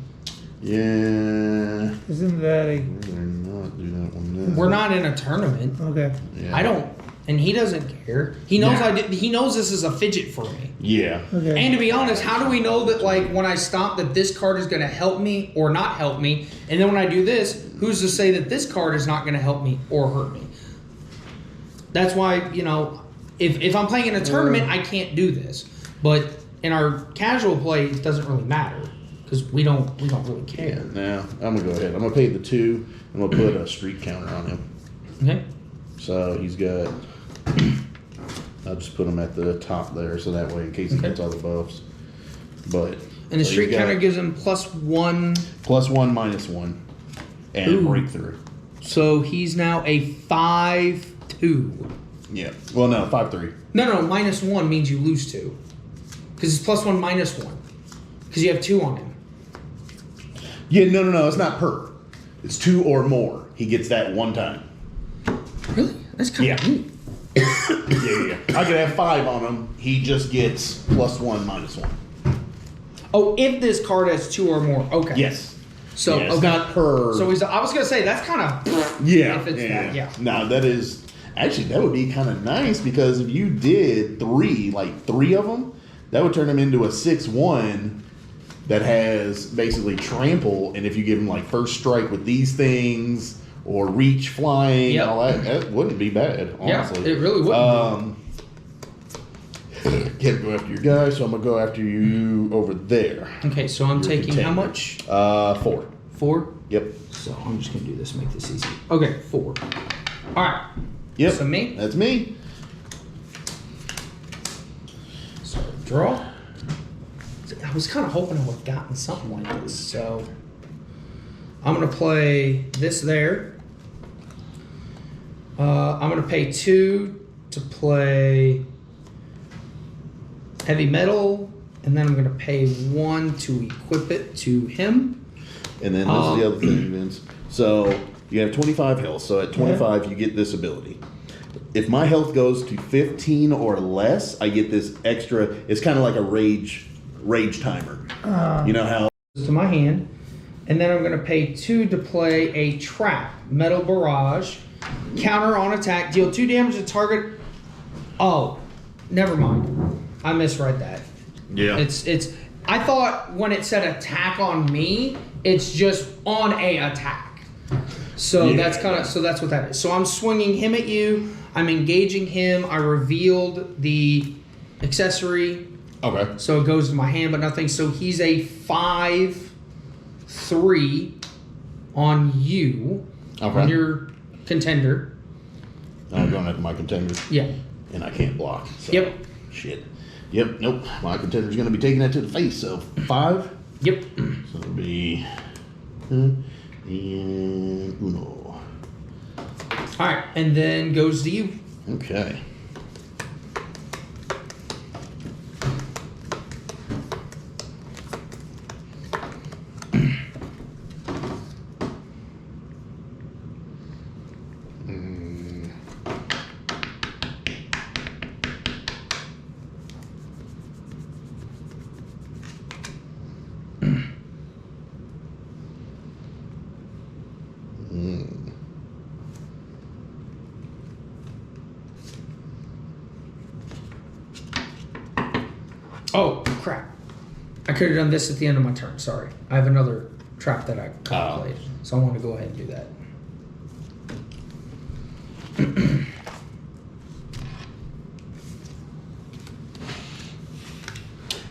[SPEAKER 1] Yeah.
[SPEAKER 3] Isn't that a...
[SPEAKER 1] We're gonna not do that one now.
[SPEAKER 2] We're not in a tournament.
[SPEAKER 3] Okay.
[SPEAKER 1] Yeah.
[SPEAKER 2] I don't, and he doesn't care. He knows
[SPEAKER 1] Nah.
[SPEAKER 2] he knows this is a fidget for me.
[SPEAKER 1] Yeah.
[SPEAKER 3] Okay.
[SPEAKER 2] And to be honest, how do we know that, like, when I stomp that this card is going to help me or not help me? And then when I do this, who's to say that this card is not going to help me or hurt me? That's why, you know, if I'm playing in a tournament, I can't do this. But in our casual play, it doesn't really matter because we don't really
[SPEAKER 1] Yeah.
[SPEAKER 2] care.
[SPEAKER 1] Now, I'm going to go ahead. I'm going to pay the 2. I'm going to put a street counter on him.
[SPEAKER 2] Okay.
[SPEAKER 1] So he's got... I'll just put him at the top there, so that way, in case he gets all the buffs. But
[SPEAKER 2] And the
[SPEAKER 1] so
[SPEAKER 2] street
[SPEAKER 1] you got
[SPEAKER 2] counter gives him +1.
[SPEAKER 1] +1, -1, and
[SPEAKER 2] Ooh.
[SPEAKER 1] breakthrough.
[SPEAKER 2] So he's now a 5-2.
[SPEAKER 1] Yeah. Well, no, 5-3.
[SPEAKER 2] No, -1 means you lose 2. Because it's +1, -1. Because you have 2 on him.
[SPEAKER 1] Yeah, no. It's not per. It's 2 or more. He gets that one time.
[SPEAKER 2] Really? That's kind of neat.
[SPEAKER 1] Yeah. I could have 5 on him. He just gets +1, -1.
[SPEAKER 2] Oh, if this card has 2 or more. Okay.
[SPEAKER 1] Yes.
[SPEAKER 2] So
[SPEAKER 1] Yeah, it's not per.
[SPEAKER 2] So I was gonna say that's kind of
[SPEAKER 1] Yeah.
[SPEAKER 2] If it's that, yeah.
[SPEAKER 1] No, that is actually that would be kind of nice because if you did 3 of them, that would turn him into a 6/1 that has basically trample. And if you give him like first strike with these things or reach flying,
[SPEAKER 2] Yep.
[SPEAKER 1] all that wouldn't be bad. Honestly,
[SPEAKER 2] Yeah, it really wouldn't.
[SPEAKER 1] Can't go after your guy, so I'm gonna go after you over there.
[SPEAKER 2] Okay, so I'm
[SPEAKER 1] Your
[SPEAKER 2] taking how
[SPEAKER 1] contender.
[SPEAKER 2] much?
[SPEAKER 1] 4.
[SPEAKER 2] 4.
[SPEAKER 1] Yep.
[SPEAKER 2] So I'm just gonna do this, make this easy. Okay, 4. All right.
[SPEAKER 1] Yep.
[SPEAKER 2] So me.
[SPEAKER 1] That's me.
[SPEAKER 2] So draw. I was kind of hoping I would have gotten something like this. So I'm gonna play this there. I'm gonna pay 2 to play heavy metal, and then I'm gonna pay 1 to equip it to him.
[SPEAKER 1] And then this is the other thing, Vince. So you have 25 health. So at 25, you get this ability. If my health goes to 15 or less, I get this extra. It's kind of like a rage timer. You know how?
[SPEAKER 2] To my hand, and then I'm gonna pay 2 to play a trap, metal barrage, counter on attack, deal 2 damage to target. Oh, never mind. I misread that.
[SPEAKER 1] Yeah.
[SPEAKER 2] It's. I thought when it said attack on me, It's just on a attack. So that's what that is. So I'm swinging him at you. I'm engaging him. I revealed the accessory.
[SPEAKER 1] Okay.
[SPEAKER 2] So it goes to my hand, but nothing. So he's a 5/3 on you.
[SPEAKER 1] Okay.
[SPEAKER 2] On your contender.
[SPEAKER 1] I'm going after my contender.
[SPEAKER 2] Yeah.
[SPEAKER 1] And I can't block. So.
[SPEAKER 2] Yep.
[SPEAKER 1] Shit. Yep. Nope. My contender's going to be taking that to the face. So 5.
[SPEAKER 2] Yep.
[SPEAKER 1] So it'll be and uno.
[SPEAKER 2] All right, and then goes to you.
[SPEAKER 1] Okay.
[SPEAKER 2] Oh, crap. I could have done this at the end of my turn. Sorry. I have another trap that I contemplated. So I want to go ahead and do that.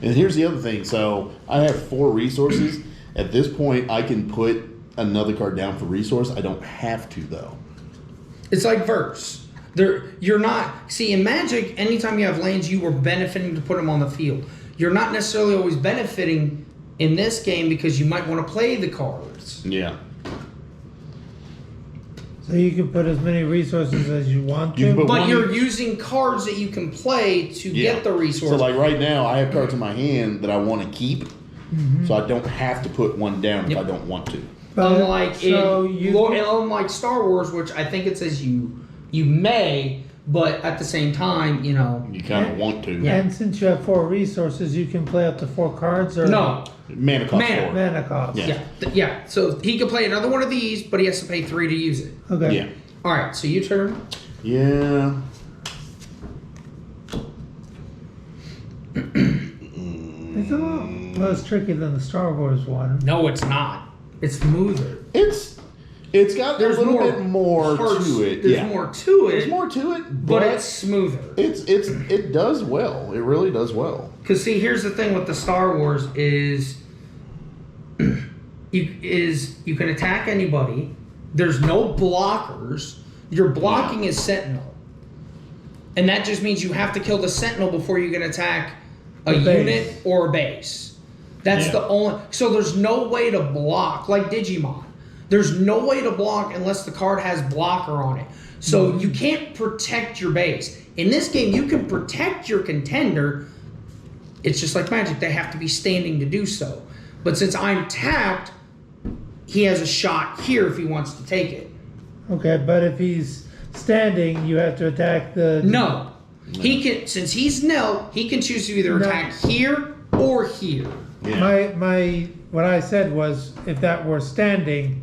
[SPEAKER 1] And here's the other thing. So I have 4 resources. At this point, I can put another card down for resource. I don't have to, though.
[SPEAKER 2] It's like verse. You're not... See, in Magic, anytime you have lands, you were benefiting to put them on the field. You're not necessarily always benefiting in this game because you might want to play the cards.
[SPEAKER 1] Yeah.
[SPEAKER 3] So you can put as many resources as you want to.
[SPEAKER 2] But you're using cards that you can play to get the resource.
[SPEAKER 1] So like right now, I have cards in my hand that I want to keep. So I don't have to put one down if I don't want to.
[SPEAKER 3] But
[SPEAKER 2] unlike unlike Star Wars, which I think it says you may, but at the same time, you know,
[SPEAKER 1] you kind of want to.
[SPEAKER 2] Yeah.
[SPEAKER 3] And since you have 4 resources, you can play up to 4 cards, or
[SPEAKER 2] no
[SPEAKER 1] mana cost 4.
[SPEAKER 3] Mana cost.
[SPEAKER 2] Yeah. So he can play another one of these, but he has to pay 3 to use it.
[SPEAKER 3] Okay.
[SPEAKER 1] Yeah.
[SPEAKER 2] All right. So you turn.
[SPEAKER 1] Yeah.
[SPEAKER 3] It's a lot less tricky than the Star Wars one.
[SPEAKER 2] No, it's not. It's smoother.
[SPEAKER 1] It's got a little bit more to it.
[SPEAKER 2] There's more to it.
[SPEAKER 1] There's more to it,
[SPEAKER 2] but it's smoother.
[SPEAKER 1] It does well. It really does well.
[SPEAKER 2] Because see, here's the thing with the Star Wars is you can attack anybody. There's no blockers. Your blocking is Sentinel, and that just means you have to kill the Sentinel before you can attack a unit or a base. That's the only. So there's no way to block like Digimon. There's no way to block unless the card has blocker on it. So you can't protect your base. In this game, you can protect your contender. It's just like Magic. They have to be standing to do so. But since I'm tapped, he has a shot here if he wants to take it.
[SPEAKER 3] Okay, but if he's standing, you have to attack the...
[SPEAKER 2] No. He can, since he's knelt, he can choose to either attack here or here.
[SPEAKER 3] Yeah. What I said was, if that were standing...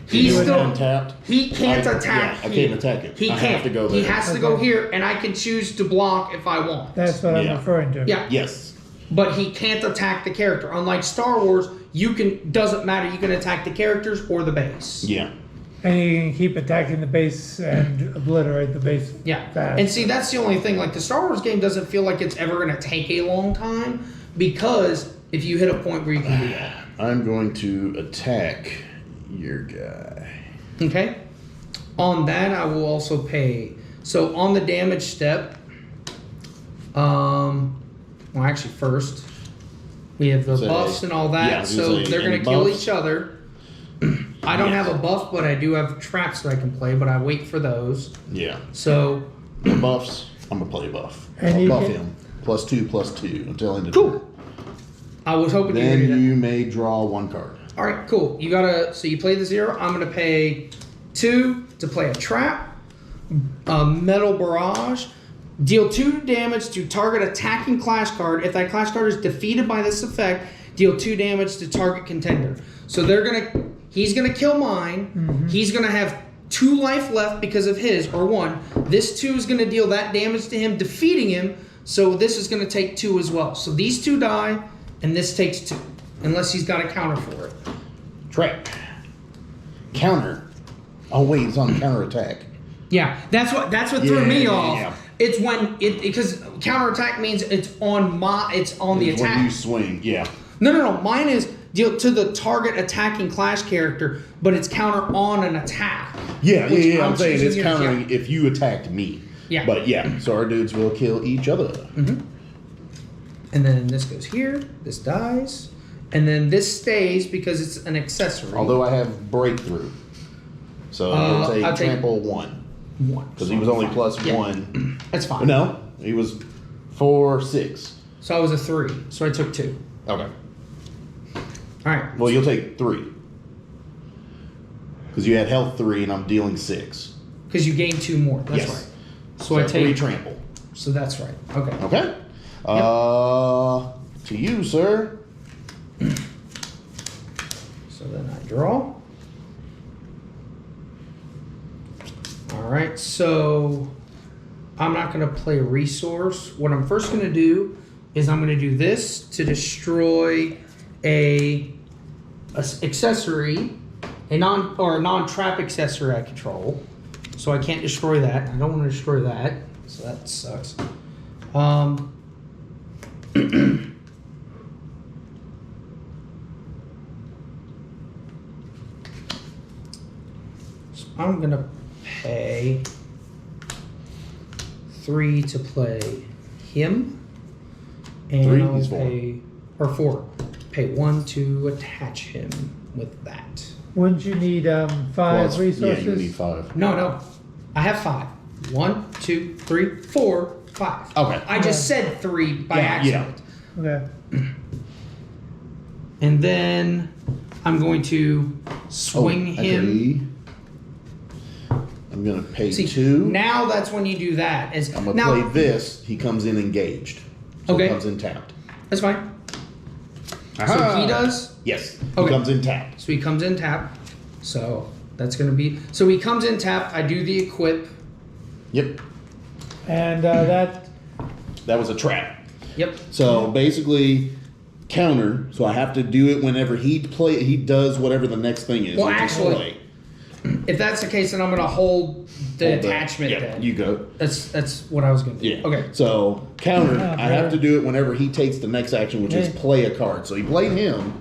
[SPEAKER 2] He's still
[SPEAKER 1] untapped.
[SPEAKER 2] He can't attack.
[SPEAKER 1] I can't attack it.
[SPEAKER 2] He can't.
[SPEAKER 1] have to go there.
[SPEAKER 2] He has to go here, and I can choose to block if I want.
[SPEAKER 3] That's what I'm referring to.
[SPEAKER 2] Yeah.
[SPEAKER 1] Yes.
[SPEAKER 2] But he can't attack the character. Unlike Star Wars, doesn't matter. You can attack the characters or the base.
[SPEAKER 1] Yeah.
[SPEAKER 3] And you can keep attacking the base and obliterate the base.
[SPEAKER 2] Yeah.
[SPEAKER 3] Fast.
[SPEAKER 2] And see, that's the only thing. Like the Star Wars game doesn't feel like it's ever going to take a long time because if you hit a point where you can do that.
[SPEAKER 1] I'm going to attack your guy.
[SPEAKER 2] Okay. On that, I will also pay. So on the damage step, well, actually, first we have the buffs and all that.
[SPEAKER 1] Yeah,
[SPEAKER 2] so they're going to kill each other. I don't have a buff, but I do have traps that I can play. But I wait for those.
[SPEAKER 1] Yeah.
[SPEAKER 2] So
[SPEAKER 1] the buffs. I'm gonna play a buff.
[SPEAKER 3] And
[SPEAKER 1] I'll buff him. +2/+2 until end of turn.
[SPEAKER 2] I was hoping
[SPEAKER 1] then
[SPEAKER 2] you.
[SPEAKER 1] You may draw 1 card.
[SPEAKER 2] All right, cool. You gotta. So you play the 0. I'm gonna pay 2 to play a trap, a metal barrage. Deal 2 damage to target attacking Clash card. If that Clash card is defeated by this effect, deal 2 damage to target contender. So he's gonna kill mine. Mm-hmm. He's gonna have 2 life left because of his, or 1. This 2 is gonna deal that damage to him, defeating him. So this is gonna take 2 as well. So these 2 die, and this takes 2. unless he's got a counter for it.
[SPEAKER 1] Trap. Counter. Oh wait, it's on counterattack.
[SPEAKER 2] Yeah, that's what threw me off.
[SPEAKER 1] Yeah.
[SPEAKER 2] It's when because counterattack means it's on the attack.
[SPEAKER 1] When you swing, yeah.
[SPEAKER 2] No. Mine is deal to the target attacking Clash character, but it's counter on an attack.
[SPEAKER 1] Yeah. I'm saying
[SPEAKER 2] choosing
[SPEAKER 1] it's
[SPEAKER 2] yours,
[SPEAKER 1] countering if you attacked me.
[SPEAKER 2] Yeah.
[SPEAKER 1] But yeah, so our dudes will kill each other.
[SPEAKER 2] Mm-hmm. And then this goes here. This dies, and then this stays because it's an accessory.
[SPEAKER 1] Although I have breakthrough, so I'll take trample 1.
[SPEAKER 2] 1
[SPEAKER 1] because he was only plus 1.
[SPEAKER 2] That's fine.
[SPEAKER 1] No, he was 4, 6.
[SPEAKER 2] So I was a 3. So I took 2.
[SPEAKER 1] Okay.
[SPEAKER 2] All right.
[SPEAKER 1] Well, you'll take 3 because you had health 3, and I'm dealing 6.
[SPEAKER 2] Because you gain 2 more. That's
[SPEAKER 1] Yes.
[SPEAKER 2] right. So I take
[SPEAKER 1] 3 trample.
[SPEAKER 2] So that's right. Okay.
[SPEAKER 1] Okay. To you, sir.
[SPEAKER 2] So then I draw. All right, so I'm not going to play a resource. What I'm first going to do is I'm going to do this to destroy a accessory, a non-trap accessory I control. So I can't destroy that. I don't want to destroy that, so that sucks. So I'm going to pay 3 to play him, and
[SPEAKER 1] 3?
[SPEAKER 2] I'll
[SPEAKER 1] He's 4.
[SPEAKER 2] pay or 4. Pay 1 to attach him with that.
[SPEAKER 3] Wouldn't you need 5
[SPEAKER 1] Plus,
[SPEAKER 3] resources?
[SPEAKER 1] Yeah, you need 5.
[SPEAKER 2] No, I have 5. 1, 2, 3, 4, 5.
[SPEAKER 1] Okay.
[SPEAKER 2] I just said 3 by accident.
[SPEAKER 3] Okay.
[SPEAKER 2] And then I'm going to swing him.
[SPEAKER 1] I'm going to pay
[SPEAKER 2] See,
[SPEAKER 1] 2.
[SPEAKER 2] now that's when you do that.
[SPEAKER 1] I'm going to play this. He comes in engaged. So
[SPEAKER 2] Okay.
[SPEAKER 1] He comes in tapped.
[SPEAKER 2] That's fine. So
[SPEAKER 1] Aha.
[SPEAKER 2] he does.
[SPEAKER 1] Yes.
[SPEAKER 2] Okay.
[SPEAKER 1] He comes in tapped.
[SPEAKER 2] So he comes in tap. So that's going to be. So he comes in tap. I do the equip.
[SPEAKER 1] Yep.
[SPEAKER 3] And that.
[SPEAKER 1] That was a trap.
[SPEAKER 2] Yep.
[SPEAKER 1] So basically, counter. So I have to do it whenever he does whatever the next thing is.
[SPEAKER 2] Well,
[SPEAKER 1] which is
[SPEAKER 2] actually,
[SPEAKER 1] play.
[SPEAKER 2] if that's the case, then I'm going to hold the
[SPEAKER 1] Hold that.
[SPEAKER 2] attachment.
[SPEAKER 1] Yeah,
[SPEAKER 2] then
[SPEAKER 1] you go.
[SPEAKER 2] That's what I was going to do.
[SPEAKER 1] Yeah.
[SPEAKER 2] Okay.
[SPEAKER 1] So counter,
[SPEAKER 3] Yeah,
[SPEAKER 1] I have to do it whenever he takes the next action, which is
[SPEAKER 3] Yeah.
[SPEAKER 1] play a card. So he played him.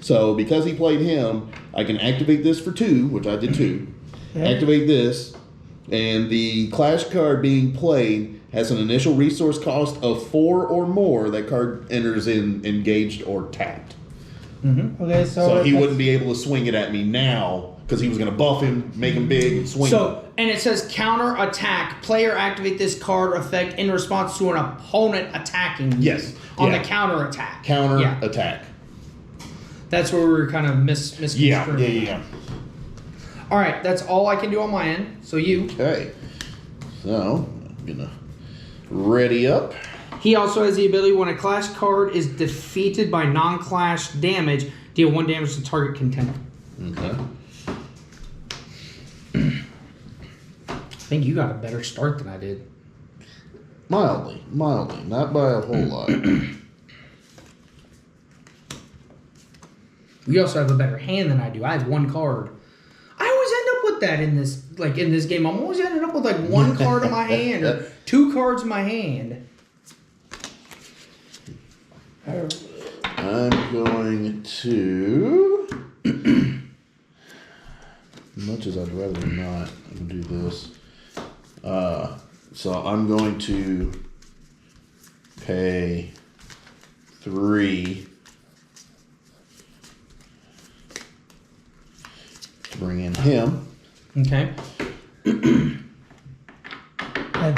[SPEAKER 1] So because he played him, I can activate this for 2, which I did 2.
[SPEAKER 3] Yeah.
[SPEAKER 1] Activate this, and the Clash card being played has an initial resource cost of 4 or more. That card enters in engaged or tapped.
[SPEAKER 3] Okay,
[SPEAKER 1] So he
[SPEAKER 3] that's-
[SPEAKER 1] wouldn't be able to swing it at me now because he was going to buff him, make him big, and swing.
[SPEAKER 2] So, and it says counter attack. Player activate this card effect in response to an opponent attacking you.
[SPEAKER 1] Yes.
[SPEAKER 2] On
[SPEAKER 1] Yeah.
[SPEAKER 2] the counter attack.
[SPEAKER 1] Counter
[SPEAKER 2] Yeah.
[SPEAKER 1] attack.
[SPEAKER 2] That's where we were kind of misconstruing.
[SPEAKER 1] Yeah.
[SPEAKER 2] All right, that's all I can do on my end. So you.
[SPEAKER 1] Okay. So I'm gonna ready up.
[SPEAKER 2] He also has the ability when a Clash card is defeated by non-Clash damage, deal 1 damage to target contender.
[SPEAKER 1] Okay.
[SPEAKER 2] I think you got a better start than I did.
[SPEAKER 1] Mildly, not by a whole lot.
[SPEAKER 2] You also have a better hand than I do. I have 1 card. I always end up with that in this game. I'm always ending up with 1 card in my hand or 2 cards in my hand.
[SPEAKER 1] I'm going to, much as I'd rather not, I'm gonna do this. So I'm going to pay 3 to bring in him.
[SPEAKER 2] Okay.
[SPEAKER 3] And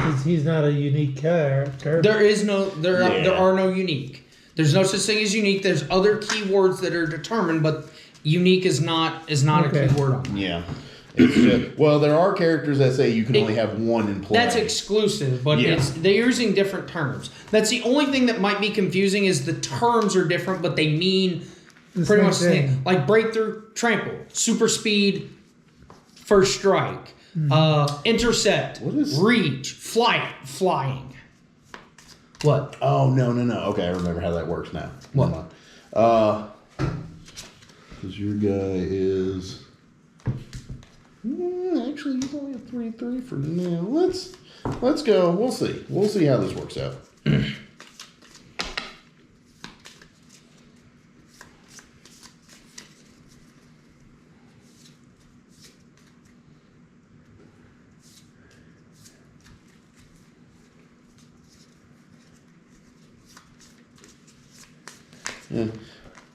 [SPEAKER 3] since he's not a unique character.
[SPEAKER 2] There is no there
[SPEAKER 1] Yeah.
[SPEAKER 2] there are no unique. There's no such thing as unique. There's other keywords that are determined, but unique is not
[SPEAKER 3] Okay.
[SPEAKER 2] a keyword on that.
[SPEAKER 1] Yeah. It's just, well, there are characters that say you can only have 1 in play.
[SPEAKER 2] That's exclusive, but
[SPEAKER 1] Yeah.
[SPEAKER 2] they're using different terms. That's the only thing that might be confusing is the terms are different, but they mean
[SPEAKER 3] The
[SPEAKER 2] pretty
[SPEAKER 3] same
[SPEAKER 2] much the same.
[SPEAKER 3] thing.
[SPEAKER 2] Like breakthrough, trample, super speed, first strike, intercept,
[SPEAKER 1] What is-
[SPEAKER 2] reach, flying. What?
[SPEAKER 1] Oh, no. Okay, I remember how that works now.
[SPEAKER 2] What?
[SPEAKER 1] Never mind. Because your guy is. Actually, he's only a 3/3 for now. Let's go. We'll see. We'll see how this works out.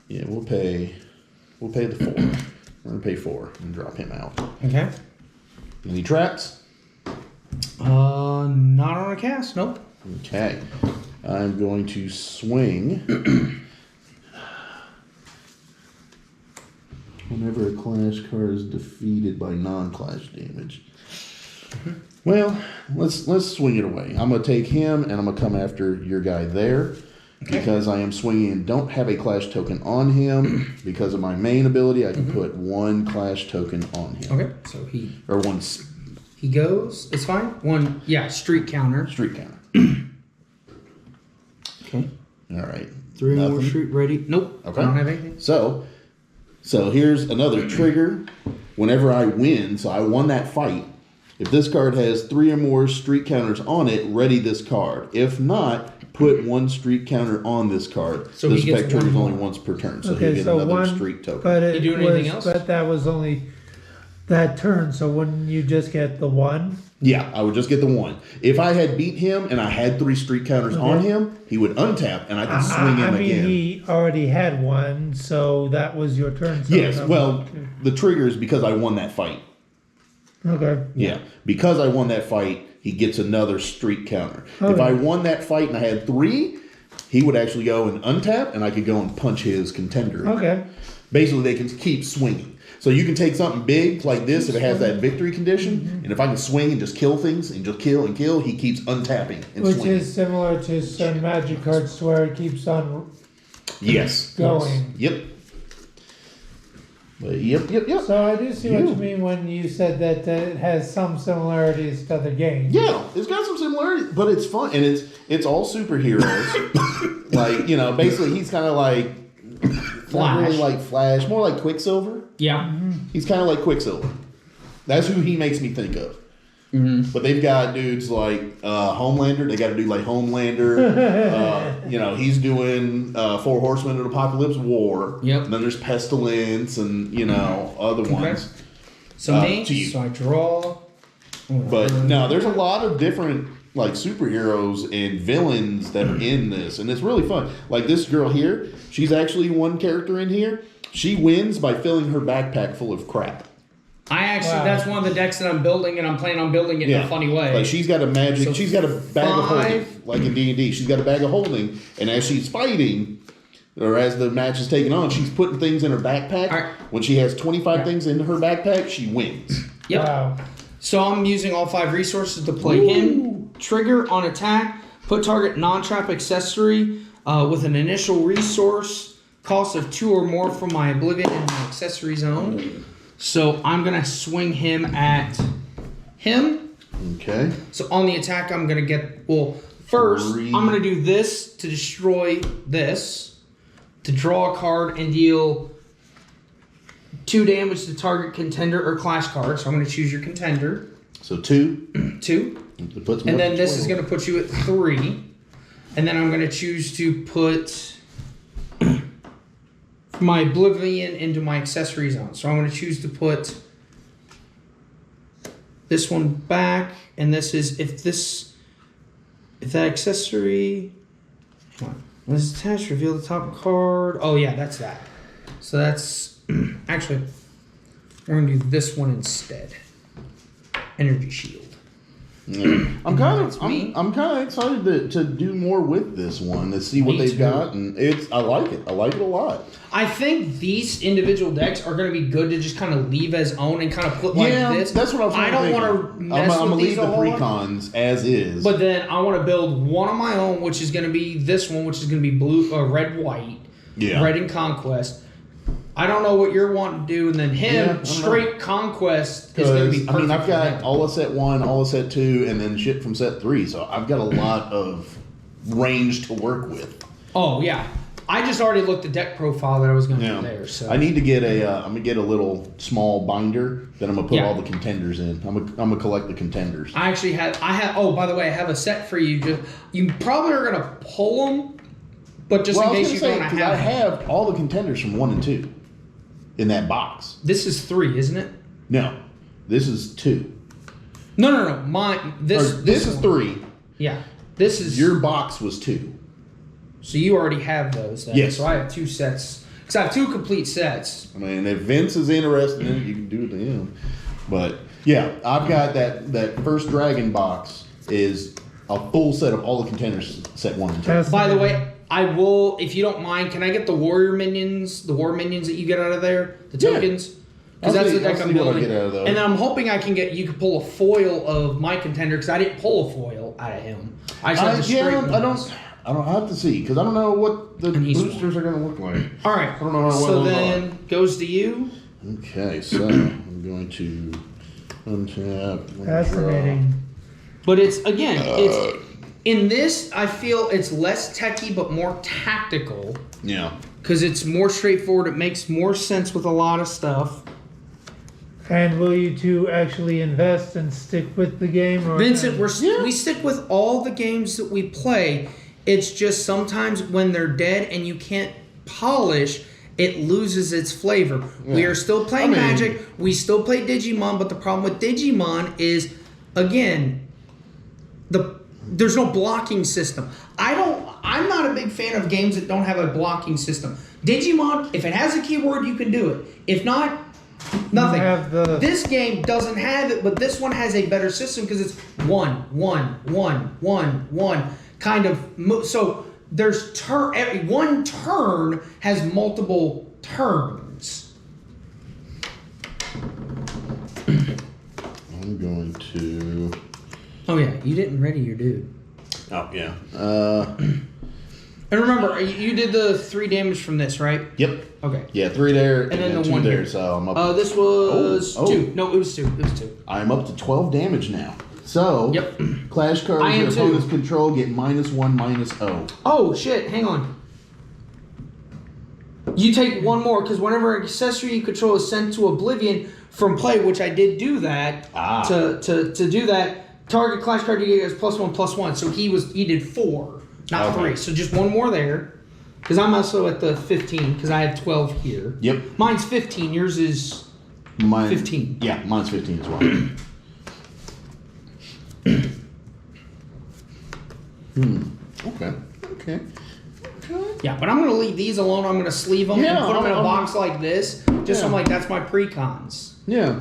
[SPEAKER 1] Yeah, we'll pay the 4. We're gonna pay 4 and drop him out.
[SPEAKER 2] Okay.
[SPEAKER 1] Any traps?
[SPEAKER 2] Not on a cast. Nope.
[SPEAKER 1] Okay. I'm going to swing. Whenever a clash card is defeated by non-clash damage. Well, let's swing it away. I'm gonna take him and I'm gonna come after your guy there. Okay. Because I am swinging and don't have a clash token on him. Because of my main ability, I can put 1 clash token on him.
[SPEAKER 2] Okay, so he goes. It's fine. 1, street counter.
[SPEAKER 1] Street counter.
[SPEAKER 2] Okay.
[SPEAKER 1] All right.
[SPEAKER 2] 3 more street ready. Nope.
[SPEAKER 1] Okay.
[SPEAKER 2] I don't have anything.
[SPEAKER 1] So here's another trigger. Whenever I win, so I won that fight. If this card has 3 or more street counters on it, ready this card. If not, put 1 street counter on this card.
[SPEAKER 2] So
[SPEAKER 1] this
[SPEAKER 2] he gets
[SPEAKER 1] effect triggers
[SPEAKER 2] one
[SPEAKER 1] only
[SPEAKER 2] more.
[SPEAKER 1] once per turn, so
[SPEAKER 3] Okay,
[SPEAKER 1] he'll get
[SPEAKER 3] so
[SPEAKER 1] another
[SPEAKER 3] 1,
[SPEAKER 1] street token.
[SPEAKER 3] but
[SPEAKER 2] You doing anything else?
[SPEAKER 3] But that was only that turn, so wouldn't you just get the 1?
[SPEAKER 1] Yeah, I would just get the 1. If I had beat him and I had 3 street counters on him, he would untap and I could swing him again.
[SPEAKER 3] He already had 1, so that was your turn. So
[SPEAKER 1] Yes, well, the trigger is because I won that fight.
[SPEAKER 3] Okay.
[SPEAKER 1] Yeah, because I won that fight, he gets another street counter.
[SPEAKER 3] Okay.
[SPEAKER 1] If I won that fight and I had 3, he would actually go and untap, and I could go and punch his contender.
[SPEAKER 3] Okay.
[SPEAKER 1] Basically, they can keep swinging. So you can take something big like this if it has that victory condition, and if I can swing and just kill things and just kill and kill, he keeps untapping and
[SPEAKER 3] Which
[SPEAKER 1] swinging.
[SPEAKER 3] is similar to some magic cards to where it keeps on
[SPEAKER 1] Yes.
[SPEAKER 3] going.
[SPEAKER 1] Yep. But yep.
[SPEAKER 3] So I do see what you mean when you said that it has some similarities to other games.
[SPEAKER 1] Yeah, it's got some similarities, but it's fun, and it's all superheroes. Like, basically he's kind of like not really like Flash, more like Quicksilver.
[SPEAKER 2] Yeah.
[SPEAKER 1] He's kind of like Quicksilver. That's who he makes me think of.
[SPEAKER 2] Mm-hmm.
[SPEAKER 1] But they've got dudes like Homelander. They got a dude like Homelander. He's doing 4 Horsemen of Apocalypse War.
[SPEAKER 2] Yep.
[SPEAKER 1] And then there's Pestilence and, other ones.
[SPEAKER 2] So so I draw.
[SPEAKER 1] But no, there's a lot of different like superheroes and villains that are in this. And it's really fun. Like this girl here, she's actually one character in here. She wins by filling her backpack full of crap.
[SPEAKER 2] That's one of the decks that I'm building, and I'm planning on building it in a funny way.
[SPEAKER 1] Like she's got a magic,
[SPEAKER 2] So
[SPEAKER 1] she's got a bag of
[SPEAKER 2] 5.
[SPEAKER 1] holding, like in D&D. She's got a bag of holding, and as she's fighting, or as the match is taking on, she's putting things in her backpack.
[SPEAKER 2] All right.
[SPEAKER 1] When she has 25 things in her backpack, she wins.
[SPEAKER 2] Yep.
[SPEAKER 3] Wow.
[SPEAKER 2] So I'm using all 5 resources to play him. Trigger on attack. Put target non-trap accessory with an initial resource cost of 2 or more from my Oblivion and my accessory zone. So I'm going to swing him at him.
[SPEAKER 1] Okay.
[SPEAKER 2] So on the attack, I'm going to get... Well, first,
[SPEAKER 1] 3.
[SPEAKER 2] I'm going to do this to destroy this. To draw a card and deal 2 damage to target contender or clash card. So I'm going to choose your contender.
[SPEAKER 1] So 2.
[SPEAKER 2] 2.
[SPEAKER 1] It puts me
[SPEAKER 2] And
[SPEAKER 1] up
[SPEAKER 2] then
[SPEAKER 1] to
[SPEAKER 2] this
[SPEAKER 1] 12.
[SPEAKER 2] is going to put you at 3. And then I'm going to choose to put my Oblivion into my accessory zone. So I'm going to choose to put this one back. And this is, if that accessory, when it's attached, reveal the top card. Oh yeah, that's that. So that's, actually, we're going to do this one instead. Energy Shield.
[SPEAKER 1] Yeah. I'm kind of
[SPEAKER 2] me.
[SPEAKER 1] I'm kind of excited to do more with this one to see what
[SPEAKER 2] Me
[SPEAKER 1] they've
[SPEAKER 2] too.
[SPEAKER 1] got, and I like it. I like it a lot.
[SPEAKER 2] I think these individual decks are going to be good to just kind of leave as own and kind of put like this.
[SPEAKER 1] That's what I was.
[SPEAKER 2] I don't want to mess
[SPEAKER 1] I'm
[SPEAKER 2] with
[SPEAKER 1] gonna
[SPEAKER 2] these
[SPEAKER 1] leave
[SPEAKER 2] a
[SPEAKER 1] the
[SPEAKER 2] whole lot.
[SPEAKER 1] precons as is.
[SPEAKER 2] But then I want to build one of my own, which is going to be this one, which is going to be blue, red, white, red and conquest. I don't know what you're wanting to do, and then him straight conquest is going to be perfect.
[SPEAKER 1] I've got all of set 1, all of set 2, and then shit from set 3, so I've got a lot of range to work with.
[SPEAKER 2] Oh yeah, I just already looked at deck profile that I was going to
[SPEAKER 1] Yeah.
[SPEAKER 2] do there. So
[SPEAKER 1] I need to get I'm gonna get a little small binder that I'm gonna put
[SPEAKER 2] Yeah.
[SPEAKER 1] all the contenders in. I'm gonna collect the contenders.
[SPEAKER 2] I actually have. Oh, by the way, I have a set for you. You probably are going to pull them, but just
[SPEAKER 1] Well,
[SPEAKER 2] in
[SPEAKER 1] I was
[SPEAKER 2] case you
[SPEAKER 1] gonna
[SPEAKER 2] don't
[SPEAKER 1] say, 'cause I have all the contenders from 1 and 2 in that box.
[SPEAKER 2] This is 3, isn't it?
[SPEAKER 1] No, this is 2.
[SPEAKER 2] No. Mine. This
[SPEAKER 1] This is
[SPEAKER 2] one.
[SPEAKER 1] 3.
[SPEAKER 2] Yeah. This is
[SPEAKER 1] Your box was 2.
[SPEAKER 2] So you already have those then.
[SPEAKER 1] Yes.
[SPEAKER 2] So I have 2 sets. Because I have 2 complete sets.
[SPEAKER 1] I mean, if Vince is interested in it, you can do it to him. But yeah, I've got that first Dragon box is a full set of all the contenders, set 1 and 2.
[SPEAKER 3] That's
[SPEAKER 2] By the way, I will, if you don't mind, can I get the warrior minions, the war minions that you get out of there? The
[SPEAKER 1] Yeah.
[SPEAKER 2] tokens?
[SPEAKER 1] I'll
[SPEAKER 2] Because that's
[SPEAKER 1] see-
[SPEAKER 2] the deck
[SPEAKER 1] I'll
[SPEAKER 2] I'm
[SPEAKER 1] see what I
[SPEAKER 2] building.
[SPEAKER 1] get out of those.
[SPEAKER 2] And then I'm hoping you could pull a foil of my contender, because I didn't pull a foil out of him. I just have the straight ones.
[SPEAKER 1] I don't have to see because I don't know what the
[SPEAKER 2] And he's
[SPEAKER 1] boosters are going to look like.
[SPEAKER 2] All right.
[SPEAKER 1] I don't know how well
[SPEAKER 2] So
[SPEAKER 1] those
[SPEAKER 2] then goes to you.
[SPEAKER 1] Okay, so I'm going to untap.
[SPEAKER 3] Fascinating.
[SPEAKER 2] But it's it's in this. I feel it's less techy but more tactical
[SPEAKER 1] Yeah.
[SPEAKER 2] because it's more straightforward. It makes more sense with a lot of stuff.
[SPEAKER 3] And will you two actually invest and stick with the game? Or
[SPEAKER 2] Vincent, we stick with all the games that we play. It's just sometimes when they're dead and you can't polish, it loses its flavor. We
[SPEAKER 1] Yeah.
[SPEAKER 2] are still playing Magic. We still play Digimon, but the problem with Digimon is, again, there's no blocking system. I'm not a big fan of games that don't have a blocking system. Digimon, if it has a keyword, you can do it. If not, nothing. This game doesn't have it, but this one has a better system because it's 1, 1, 1, 1, 1 kind of. So there's one turn has multiple turns.
[SPEAKER 1] I'm going to.
[SPEAKER 2] Oh yeah, you didn't ready your dude.
[SPEAKER 1] Oh yeah.
[SPEAKER 2] And remember, you did the 3 damage from this, right?
[SPEAKER 1] Yep.
[SPEAKER 2] Okay.
[SPEAKER 1] Yeah, 3 there and
[SPEAKER 2] then the
[SPEAKER 1] 2
[SPEAKER 2] 1
[SPEAKER 1] there.
[SPEAKER 2] here.
[SPEAKER 1] So I'm up.
[SPEAKER 2] This was
[SPEAKER 1] Oh.
[SPEAKER 2] 2. No, it was 2. It was 2.
[SPEAKER 1] I'm up to 12 damage now. So
[SPEAKER 2] Yep.
[SPEAKER 1] Clash cards
[SPEAKER 2] I am
[SPEAKER 1] your
[SPEAKER 2] too.
[SPEAKER 1] opponent's control get -1 -0.
[SPEAKER 2] Oh shit! Hang on. You take 1 more because whenever an accessory you control is sent to oblivion from play, which I did do that. To do that, target Clash card you get is +1/+1. So he did 4, not
[SPEAKER 1] Okay.
[SPEAKER 2] 3. So just 1 more there. Because I'm also at the 15 because I have 12 here.
[SPEAKER 1] Yep.
[SPEAKER 2] Mine's 15. Yours is
[SPEAKER 1] Mine,
[SPEAKER 2] 15.
[SPEAKER 1] Yeah, mine's 15 as well. Okay.
[SPEAKER 2] Yeah, but I'm gonna leave these alone. I'm gonna sleeve them
[SPEAKER 1] Yeah,
[SPEAKER 2] and put them in a
[SPEAKER 1] I'm-
[SPEAKER 2] box like this. Just so I'm like, that's my pre-cons.
[SPEAKER 1] Yeah.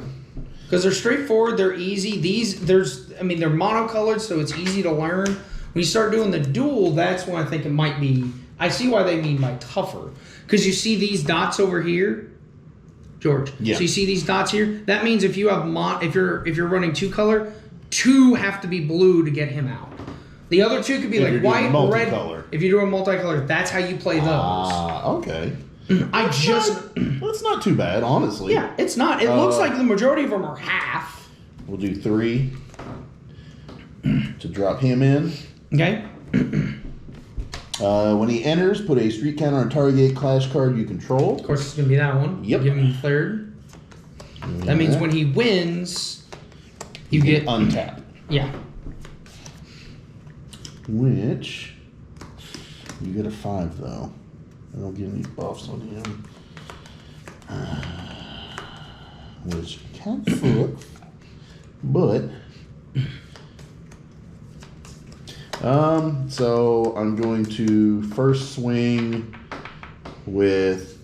[SPEAKER 2] Because they're straightforward, they're easy. They're monocolored, so it's easy to learn. When you start doing the dual, that's when I think it might be. I see why they mean by tougher. Because you see these dots over here, George.
[SPEAKER 1] Yeah.
[SPEAKER 2] So you see these dots here. That means if you have if you're running 2 color, 2 have to be blue to get him out. The other 2 could be
[SPEAKER 1] If
[SPEAKER 2] like
[SPEAKER 1] you're doing
[SPEAKER 2] white, red.
[SPEAKER 1] multicolor.
[SPEAKER 2] If you're doing multicolor, that's how you play those.
[SPEAKER 1] Okay.
[SPEAKER 2] That's
[SPEAKER 1] not too bad, honestly.
[SPEAKER 2] Yeah, it's not. It looks like the majority of them are half.
[SPEAKER 1] We'll do 3 to drop him in.
[SPEAKER 2] Okay.
[SPEAKER 1] When he enters, put a street counter on target Clash card you control.
[SPEAKER 2] Of course, it's going to be that one.
[SPEAKER 1] Yep.
[SPEAKER 2] Give him the 3rd. That means when he wins, you get
[SPEAKER 1] untapped.
[SPEAKER 2] Yeah.
[SPEAKER 1] Which you get a 5 though. I don't get any buffs on him. Which can flip, but so I'm going to first swing with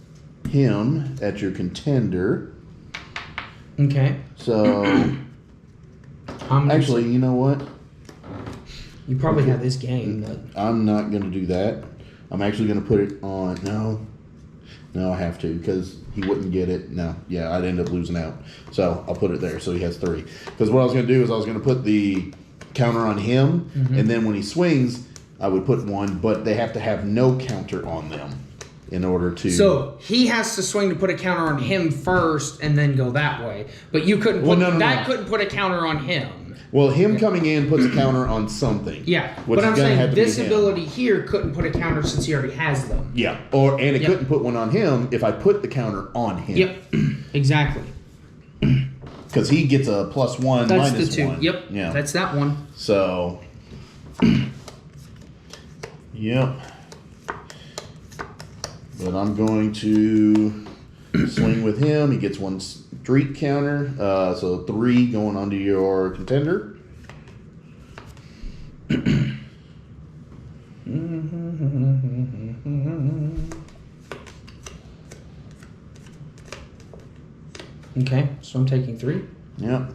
[SPEAKER 1] him at your contender.
[SPEAKER 2] Okay.
[SPEAKER 1] So actually, you know what?
[SPEAKER 2] You probably have this game, but
[SPEAKER 1] I'm not going to do that. I'm actually going to put it on. No, I have to because he wouldn't get it. No, yeah, I'd end up losing out. So I'll put it there so he has 3. Because what I was going to do is I was going to put the counter on him, and then when he swings, I would put 1, but they have to have no counter on them in order to.
[SPEAKER 2] So he has to swing to put a counter on him first, and then go that way. But you couldn't put
[SPEAKER 1] no.
[SPEAKER 2] couldn't put a counter on him.
[SPEAKER 1] Well, him coming in puts a counter on something.
[SPEAKER 2] Yeah,
[SPEAKER 1] which
[SPEAKER 2] but I'm
[SPEAKER 1] is gonna have
[SPEAKER 2] saying
[SPEAKER 1] to be
[SPEAKER 2] this
[SPEAKER 1] him.
[SPEAKER 2] ability here couldn't put a counter since he already has them.
[SPEAKER 1] Yeah, and it couldn't put one on him if I put the counter on him.
[SPEAKER 2] Yep, exactly.
[SPEAKER 1] Because he gets a +1,
[SPEAKER 2] That's
[SPEAKER 1] -1.
[SPEAKER 2] the 2. Yep,
[SPEAKER 1] Yeah.
[SPEAKER 2] that's that one.
[SPEAKER 1] So, yep. But I'm going to swing with him. He gets 1 street counter. So 3 going onto your contender.
[SPEAKER 2] Okay, so I'm taking 3.
[SPEAKER 1] Yep.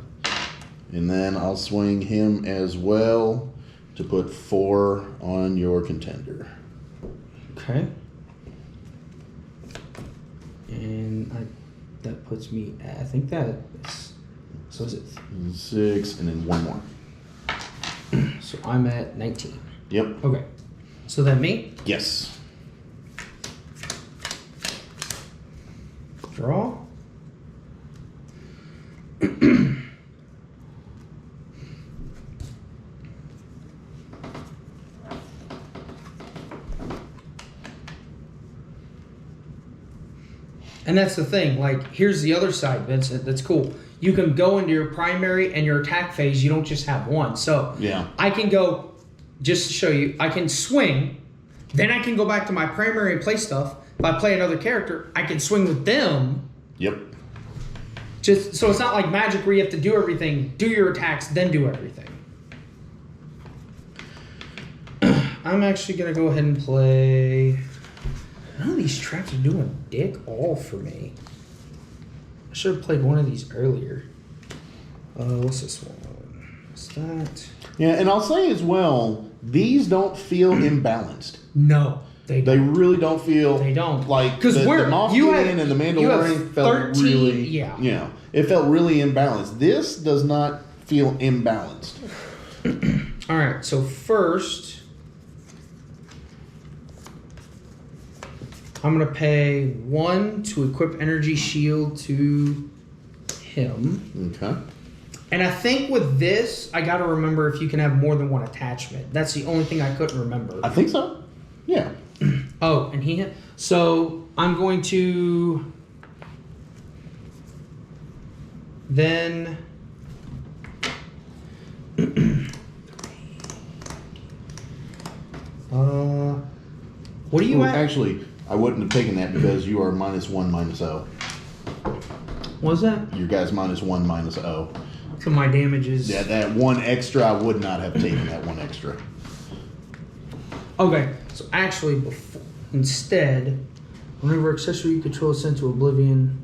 [SPEAKER 1] And then I'll swing him as well to put 4 on your contender.
[SPEAKER 2] Okay. And that puts me at, I think that is, so is it?
[SPEAKER 1] 6, and then 1 more.
[SPEAKER 2] So I'm at 19.
[SPEAKER 1] Yep.
[SPEAKER 2] Okay. So that me?
[SPEAKER 1] Yes.
[SPEAKER 2] Draw. And that's the thing, like, here's the other side, Vincent, that's cool. You can go into your primary and your attack phase, you don't just have one. So
[SPEAKER 1] Yeah.
[SPEAKER 2] I can go, just to show you, I can swing, then I can go back to my primary and play stuff. If I play another character, I can swing with them.
[SPEAKER 1] Yep.
[SPEAKER 2] Just so it's not like Magic where you have to do everything, do your attacks, then do everything. I'm actually gonna go ahead and play. None of these traps are doing dick all for me. I should have played one of these earlier. What's this one? What's that?
[SPEAKER 1] Yeah, and I'll say as well, these don't feel imbalanced.
[SPEAKER 2] No, they
[SPEAKER 1] They
[SPEAKER 2] don't.
[SPEAKER 1] really don't feel.
[SPEAKER 2] They don't.
[SPEAKER 1] Like
[SPEAKER 2] 'Cause
[SPEAKER 1] the
[SPEAKER 2] we're-
[SPEAKER 1] Moff
[SPEAKER 2] you
[SPEAKER 1] Gideon
[SPEAKER 2] have-
[SPEAKER 1] and the
[SPEAKER 2] you have
[SPEAKER 1] Mandalorian felt
[SPEAKER 2] 13,
[SPEAKER 1] really.
[SPEAKER 2] yeah.
[SPEAKER 1] It felt really imbalanced. This does not feel imbalanced.
[SPEAKER 2] All right, so first, I'm gonna pay 1 to equip Energy Shield to him.
[SPEAKER 1] Okay.
[SPEAKER 2] And I think with this, I gotta remember if you can have more than one attachment. That's the only thing I couldn't remember.
[SPEAKER 1] I think so. Yeah.
[SPEAKER 2] Oh, and he so I'm going to then what do you at?
[SPEAKER 1] Actually, I wouldn't have taken that because you are -1 -0.
[SPEAKER 2] What was that?
[SPEAKER 1] Your guy's -1 -0.
[SPEAKER 2] So my damage is
[SPEAKER 1] Yeah, that 1 extra, I would not have taken that 1 extra.
[SPEAKER 2] okay. So actually, instead, whenever accessory you control is sent to oblivion.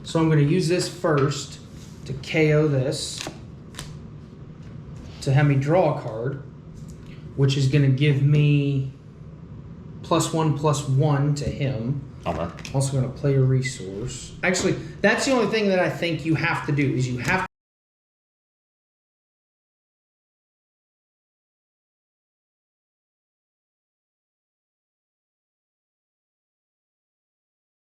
[SPEAKER 2] So I'm going to use this first to KO this to have me draw a card, which is going to give me +1/+1 to him.
[SPEAKER 1] Okay.
[SPEAKER 2] Also going to play a resource. Actually, that's the only thing that I think you have to do is you have